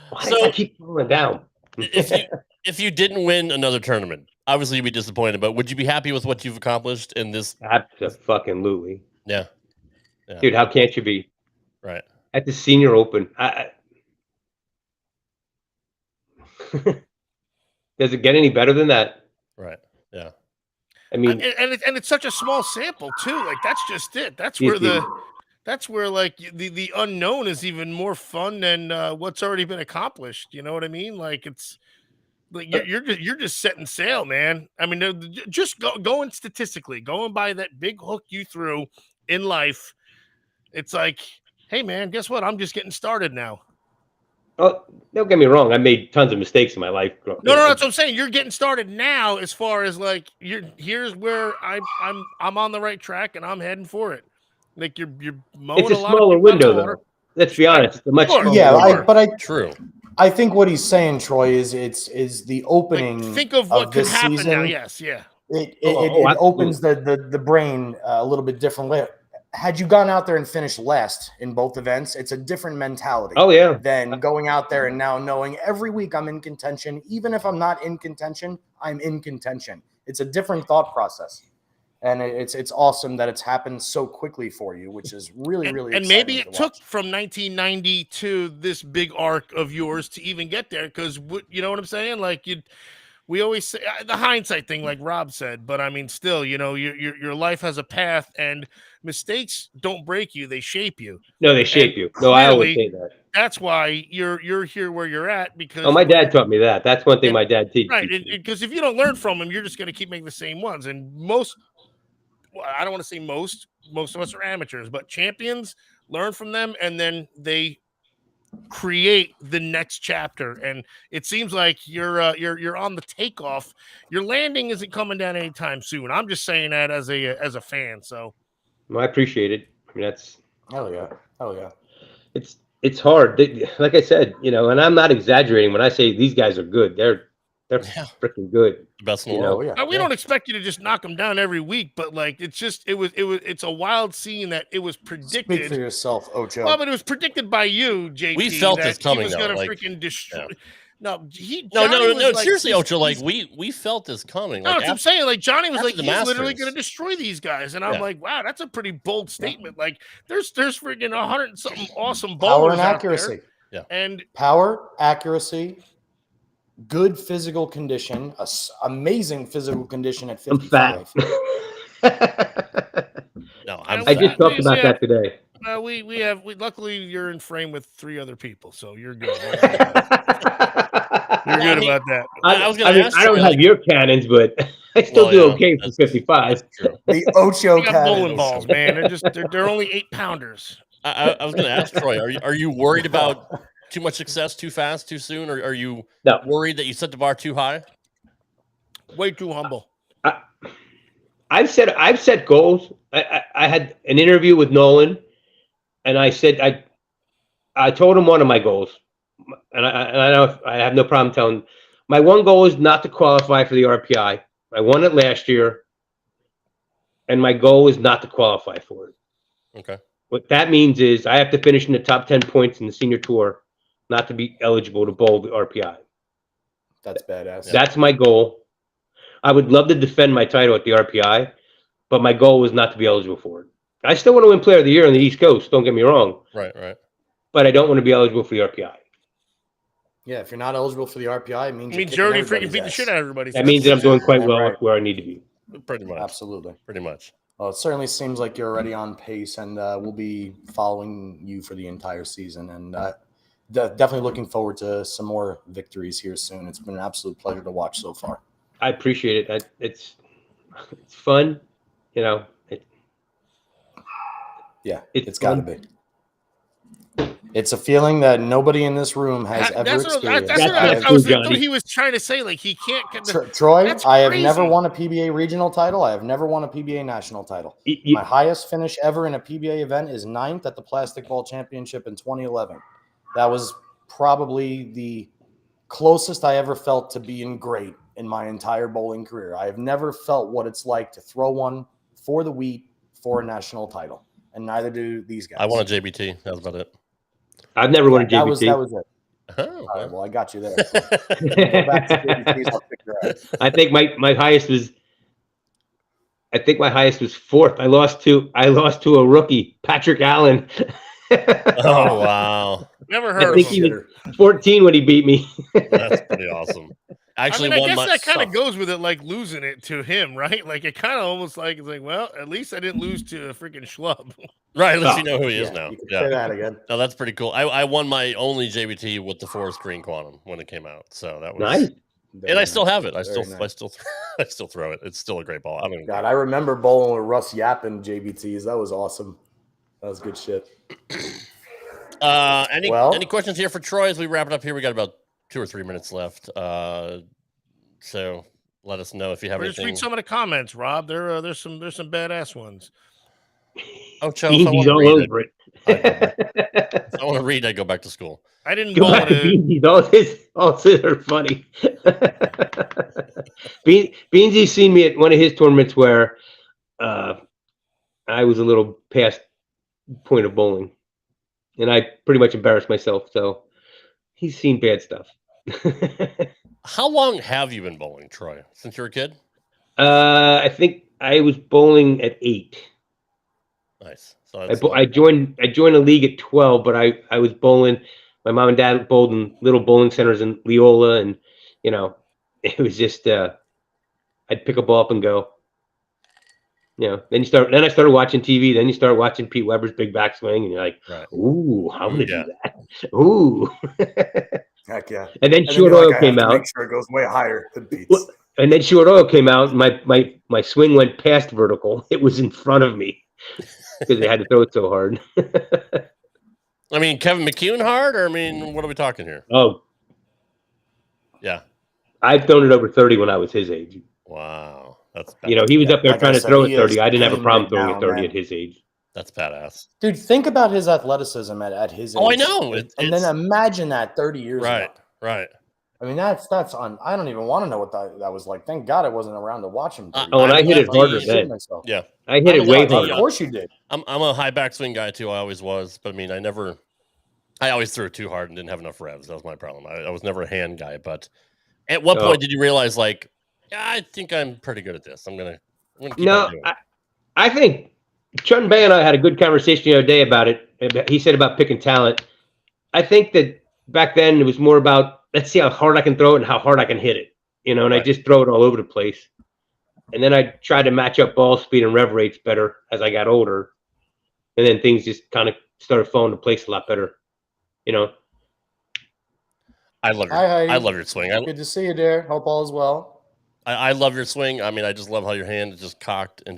Why do I keep falling down? if you didn't win another tournament, obviously you'd be disappointed, but would you be happy with what you've accomplished in this? Absolutely. Yeah. Dude, how can't you be? Right. At the Senior Open. Does it get any better than that? Right. Yeah. I mean, and it's such a small sample too. Like, that's just it. That's where like the unknown is even more fun than what's already been accomplished. You know what I mean? Like, it's like you're just setting sail, man. I mean, just going statistically, going by that big hook you threw in life. It's like, hey, man, guess what? I'm just getting started now. Oh, don't get me wrong. I made tons of mistakes in my life. No, that's what I'm saying. You're getting started now, as far as like here's where I'm on the right track and I'm heading for it. Like, you're mowing it's a smaller window, though. Let's be honest. It's a much smaller window. True. I think what he's saying, Troy, is it's the opening. Like, think of what could happen season. now. Yes, yeah. It opens the brain a little bit differently. Had you gone out there and finished last in both events, it's a different mentality. Oh, yeah. Than going out there and now knowing every week I'm in contention. Even if I'm not in contention, I'm in contention. It's a different thought process. And it's awesome that it's happened so quickly for you, which is really exciting. And maybe it took from 1990 to this big arc of yours to even get there, because you know what I'm saying? Like, we always say the hindsight thing, like Rob said, but I mean, still, your life has a path, and mistakes don't break you; they shape you. No, they shape you. No, I always say that. That's why you're here where you're at, because my dad taught me that. That's one thing my dad teaches. Right, because if you don't learn from him, you're just going to keep making the same ones. And I don't want to say most of us are amateurs, but champions learn from them, and then they create the next chapter. And it seems like you're on the takeoff. Your landing isn't coming down anytime soon. I'm just saying that as a fan. So, well, I appreciate it. I mean, that's hell yeah. It's hard. Like I said, and I'm not exaggerating when I say these guys are good. They're freaking good. The best in the world. Now, we don't expect you to just knock them down every week, but like, it's a wild scene that it was predicted. Speak for yourself, Ocho. Well, but it was predicted by you, JP. We felt this coming. He was going to like, freaking destroy. Yeah. No, seriously, Ocho. Like, we felt this coming. No, like, that's what I'm saying. Like, Johnny was like, the he's literally Masters. going to destroy these guys, and I'm like, wow, that's a pretty bold statement. Like, there's freaking 100 and something awesome bowlers Power and out accuracy. there. Yeah, and power, accuracy, good physical condition, amazing physical condition at 55. No, I just talked about that today. We luckily you're in frame with 3 other people, so you're good. You're good about that. I don't have your cannons, but I still do okay for 55. The Ocho got bowling balls, man. They're only 8-pounders. I was going to ask Troy, are you worried about too much success too fast, too soon, or are you worried that you set the bar too high? Way too humble. I've set goals. I had an interview with Nolan, and I said I told him one of my goals, and I know I have no problem telling. My one goal is not to qualify for the RPI. I won it last year, and my goal is not to qualify for it. Okay. What that means is I have to finish in the top 10 points in the senior tour, not to be eligible to bowl the RPI. That's badass. That's my goal. I would love to defend my title at the RPI, but my goal was not to be eligible for it. I still want to win Player of the Year on the East Coast. Don't get me wrong. Right. But I don't want to be eligible for the RPI. Yeah, if you're not eligible for the RPI, it means you're already freaking beat the shit out of everybody. That means that I'm doing quite well where I need to be. Pretty much. Absolutely. Pretty much. Well, it certainly seems like you're already on pace, and we'll be following you for the entire season. And definitely looking forward to some more victories here soon. It's been an absolute pleasure to watch so far. I appreciate it. It's fun, you know. It's got to be. It's a feeling that nobody in this room has ever experienced. That's what he was trying to say. Like, he can't get Troy, I have never won a PBA regional title. I have never won a PBA national title. My highest finish ever in a PBA event is 9th at the Plastic Ball Championship in 2011. That was probably the closest I ever felt to being great in my entire bowling career. I have never felt what it's like to throw one for the wheat for a national title, and neither do these guys. I won a JBT. That was about it. I've never won a JBT. That was it. Oh, all right, well, I got you there. So go back to JBTs, I'll figure out. I think my highest was. I think my highest was 4th. I lost to a rookie, Patrick Allen. Oh wow! Never heard. I think he was 14 when he beat me. That's pretty awesome. Actually, I guess that kind of goes with it, like losing it to him, right? Like it kind of almost like it's like, well, at least I didn't lose to a freaking schlub. Right, at least you know who he is now. You can say that again. No, that's pretty cool. I won my only JBT with the Forest Green Quantum when it came out, so that was nice. And I still have it. I still throw it. It's still a great ball. I remember bowling with Russ Yappin JBTs. That was awesome. That was good shit. Any questions here for Troy as we wrap it up here? We got about 2 or 3 minutes left. So let us know if you have anything. Just read some of the comments, Rob. There's some badass ones. Oh, Cho, Beansy's all over it. If I want to read, I go back to school. I didn't go to Beansy's. All his are funny. Beansy's seen me at one of his tournaments where I was a little past point of bowling, and I pretty much embarrassed myself. So he's seen bad stuff. How long have you been bowling, Troy? Since you were a kid? I think I was bowling at 8. Nice. So I joined a league at 12, but I was bowling. My mom and dad bowled in little bowling centers in Leola, and it was just I'd pick a ball up and go. Then I started watching TV. Then you start watching Pete Weber's big backswing, and you're like, "Ooh, I'm gonna do that." Ooh. Heck yeah. And then Short Oil came out. Make sure it goes way higher than Pete's. And then Short Oil came out. My swing went past vertical. It was in front of me because they had to throw it so hard. I mean, Kevin McCune hard, or what are we talking here? Oh, yeah. I've thrown it over 30 when I was his age. Wow, that's he was up there trying to throw at 30. I didn't have a problem throwing at 30 at his age. That's badass, dude. Think about his athleticism at his age. Oh, I know. And then imagine that 30 years ago. Right. I mean, that's on. I don't even want to know what that was like. Thank God I wasn't around to watch him. And I hit it harder then. Yeah, I hit it way harder. Of course you did. I'm a high backswing guy too. I always was, but I always threw it too hard and didn't have enough revs. That was my problem. I was never a hand guy. But at what point did you realize, like, I think I'm pretty good at this? I'm gonna keep on doing it. I think Chun Bay and I had a good conversation the other day about it. He said about picking talent. I think that back then it was more about, let's see how hard I can throw it and how hard I can hit it. And I just throw it all over the place. And then I tried to match up ball speed and rev rates better as I got older. And then things just kind of started falling into place a lot better. I love your swing. Good to see you there. Hope all is well. I love your swing. I just love how your hand is just cocked and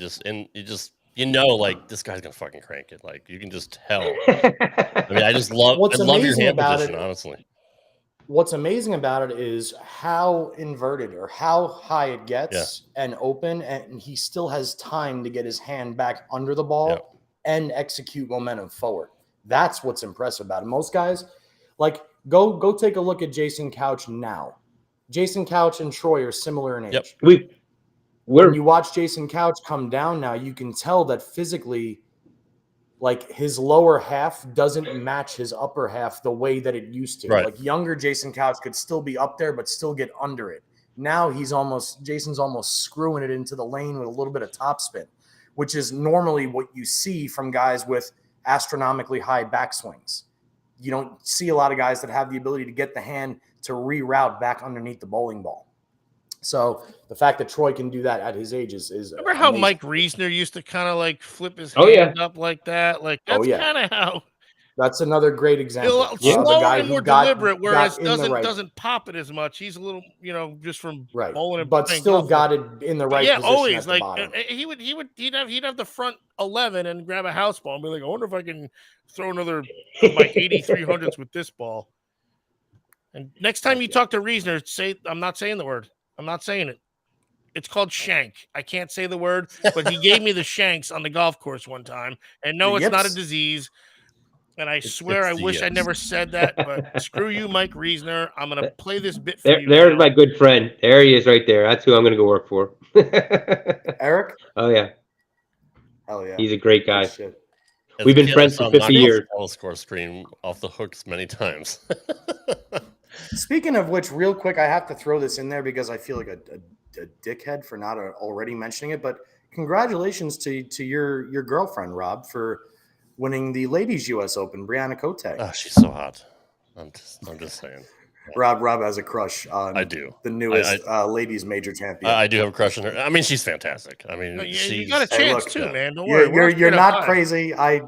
like this guy's gonna fucking crank it. Like you can just tell. I just love. I love your hand position, honestly. What's amazing about it is how inverted or how high it gets and open, and he still has time to get his hand back under the ball and execute momentum forward. That's what's impressive about it. Most guys, like, go take a look at Jason Couch now. Jason Couch and Troy are similar in age. Yep. When you watch Jason Couch come down now, you can tell that physically, like his lower half doesn't match his upper half the way that it used to. Right. Like younger Jason Couch could still be up there, but still get under it. Now Jason's almost screwing it into the lane with a little bit of topspin, which is normally what you see from guys with astronomically high backswings. You don't see a lot of guys that have the ability to get the hand to reroute back underneath the bowling ball. So the fact that Troy can do that at his age is remember how amazing. Mike Reisner used to kind of like flip his hand up like that? Like that's kind of how. That's another great example. Slower and more deliberate, whereas doesn't pop it as much. He's a little, just from bowling and but still got it in the right position. Always like he'd have the front 11 and grab a house ball and be like, I wonder if I can throw another of my 8300s with this ball. And next time you talk to Reisner, say I'm not saying the word. I'm not saying it. It's called shank. I can't say the word, but he gave me the shanks on the golf course one time. And no, it's not a disease. And I swear I wish I never said that, but screw you, Mike Reisner. I'm going to play this bit for you. There's my good friend. There he is right there. That's who I'm going to go work for. Eric? Oh, yeah. Hell yeah. He's a great guy. We've been friends for 50 years. Score screen off the hooks many times. Speaking of which, real quick, I have to throw this in there because I feel like a dickhead for not already mentioning it, but congratulations to your girlfriend, Rob, for winning the Ladies U.S. Open, Brianna Cote. Oh, she's so hot. I'm just saying. Rob has a crush on the newest ladies major champion. I do have a crush on her. I mean, she's fantastic. I mean, you got a chance too, man. Don't worry. You're not crazy. I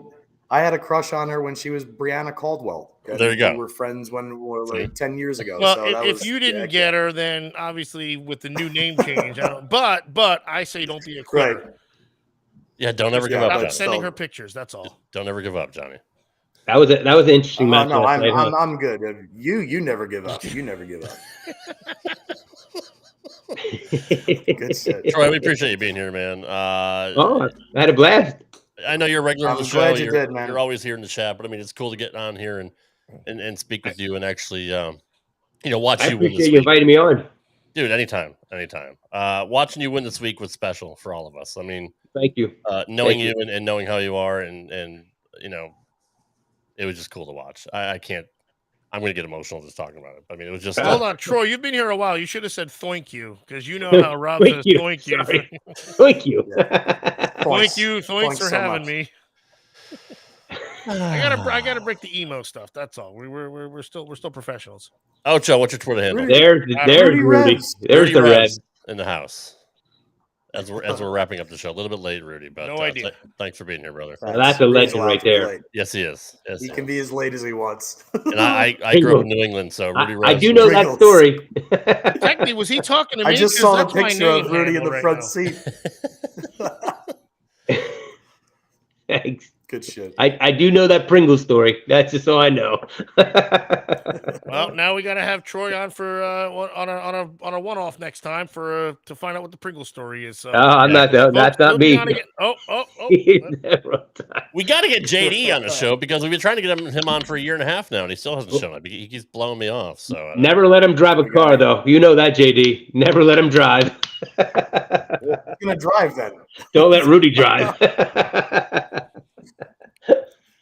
had a crush on her when she was Brianna Caldwell. There you go. We were friends when we were like 10 years ago. Well, so if you didn't get her, then obviously with the new name change. But I say don't be a quitter. Right. Yeah, don't ever give up. I'm sending her pictures. That's all. Don't ever give up, Johnny. That was an interesting match. No, I'm good. You never give up. You never give up. Good shit. Troy, we appreciate you being here, man. I had a blast. I know you're a regular on the show. Glad you did, man. You're always here in the chat, but I mean, it's cool to get on here and speak with you and actually, watch you win this week. I appreciate you inviting me on. Dude, anytime. Watching you win this week was special for all of us. I mean, thank you. Knowing you and knowing how you are and it was just cool to watch. I can't. I'm going to get emotional just talking about it. I mean, it was just. Hold on, Troy. You've been here a while. You should have said "thank you" because you know how Rob says "thank you." Thank you. Thank you. Thanks for having me. I gotta break the emo stuff. That's all. We're still professionals. Oh, Joe, what's your Twitter handle? There's Rudy. There's the red in the house. As we're wrapping up the show, a little bit late, Rudy, but no idea. Thanks for being here, brother. That's a legend right there. Yes, he is. Yes, he can be as late as he wants. And I grew up in New England, so Rudy Rose. I do know that story. Technically, was he talking to me? I just saw the picture of Rudy in the front seat. Thanks. Good shit. I do know that Pringle story. That's just all I know. Well, now we got to have Troy on for on a one-off next time to find out what the Pringle story is. So, I'm not. That's not me. We got to get JD on the show because we've been trying to get him on for a year and a half now, and he still hasn't shown up. He keeps blowing me off. So never let him drive a car, though. You know that, JD. Never let him drive. You're gonna drive then. Don't let Rudy drive.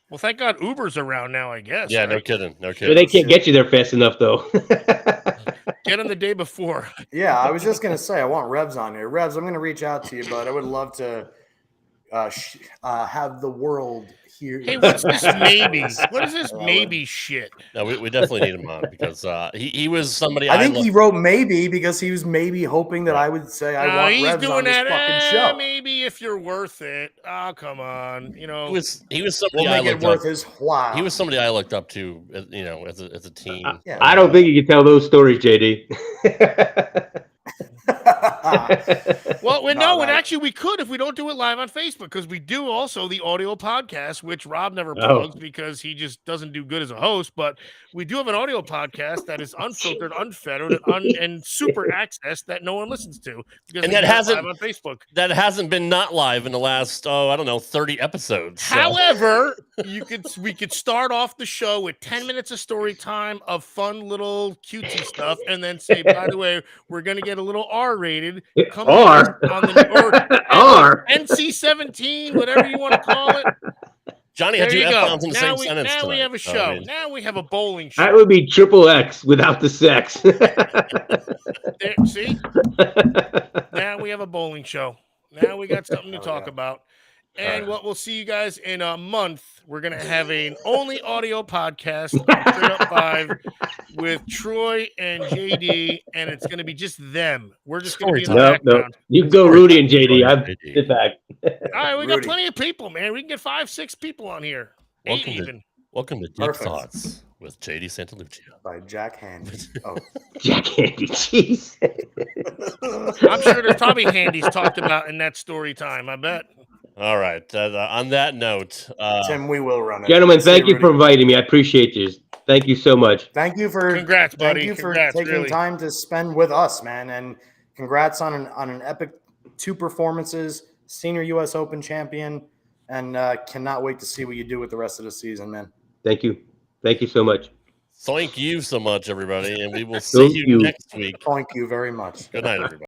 Well, thank God Uber's around now, I guess. Yeah, right? no kidding. But they can't get you there fast enough, though. Get him the day before. Yeah, I was just going to say, I want Revs on here. Revs, I'm going to reach out to you, but I would love to have the world hear. Hey, what's this maybe? What is this maybe shit? No, we definitely need him on because he was somebody I think he wrote maybe because he was maybe hoping that I would say I want he's Revs doing on this that, fucking show. Maybe if you're worth it. Oh, come on. He was somebody we'll make it worth his while. He was somebody I looked up to, as a teen. I don't think you can tell those stories, JD. Actually, we could if we don't do it live on Facebook because we do also the audio podcast, which Rob never plugs because he just doesn't do good as a host. But we do have an audio podcast that is unfiltered, unfettered, and super access that no one listens to because that hasn't live on Facebook. That hasn't been not live in the last 30 episodes. So. However, we could start off the show with 10 minutes of story time of fun little cutesy stuff, and then say, by the way, we're going to get a little R-rated. R. On the R. NC-17, whatever you want to call it. Johnny There had two you go. F-bombs in the Now same sentence we tonight. have a So, show. I mean, Now we have a bowling show. That would be triple X without the sex. There, see? Now we have a bowling show. Now we got something to talk about. And what we'll see you guys in a month. We're gonna have an only audio podcast on Straight Up 5 with Troy and JD, and it's gonna be just them. We're just gonna be in the No. background. You can go Rudy and JD. I sit back. All right, we got Rudy. plenty of people, man. We can get 5-6 people on here. 8 even. welcome to Deep Perfect. Thoughts with JD Santalucia. By Jack Handy. Oh, Jack Handy. Jeez. I'm sure there's probably handies talked about in that story time. I bet. All right. On that note, Tim, we will run it. Gentlemen, See thank you Rudy. for inviting me. I appreciate you. Thank you so much. Thank you for Congrats, buddy. Thank you for Congrats, taking really. time to spend with us, man. And congrats on an epic 2 performances, senior U.S. Open champion, and cannot wait to see what you do with the rest of the season, man. Thank you. Thank you so much. thank you so much, everybody, and we will see you you. next week. Thank you very much. Good night, everybody.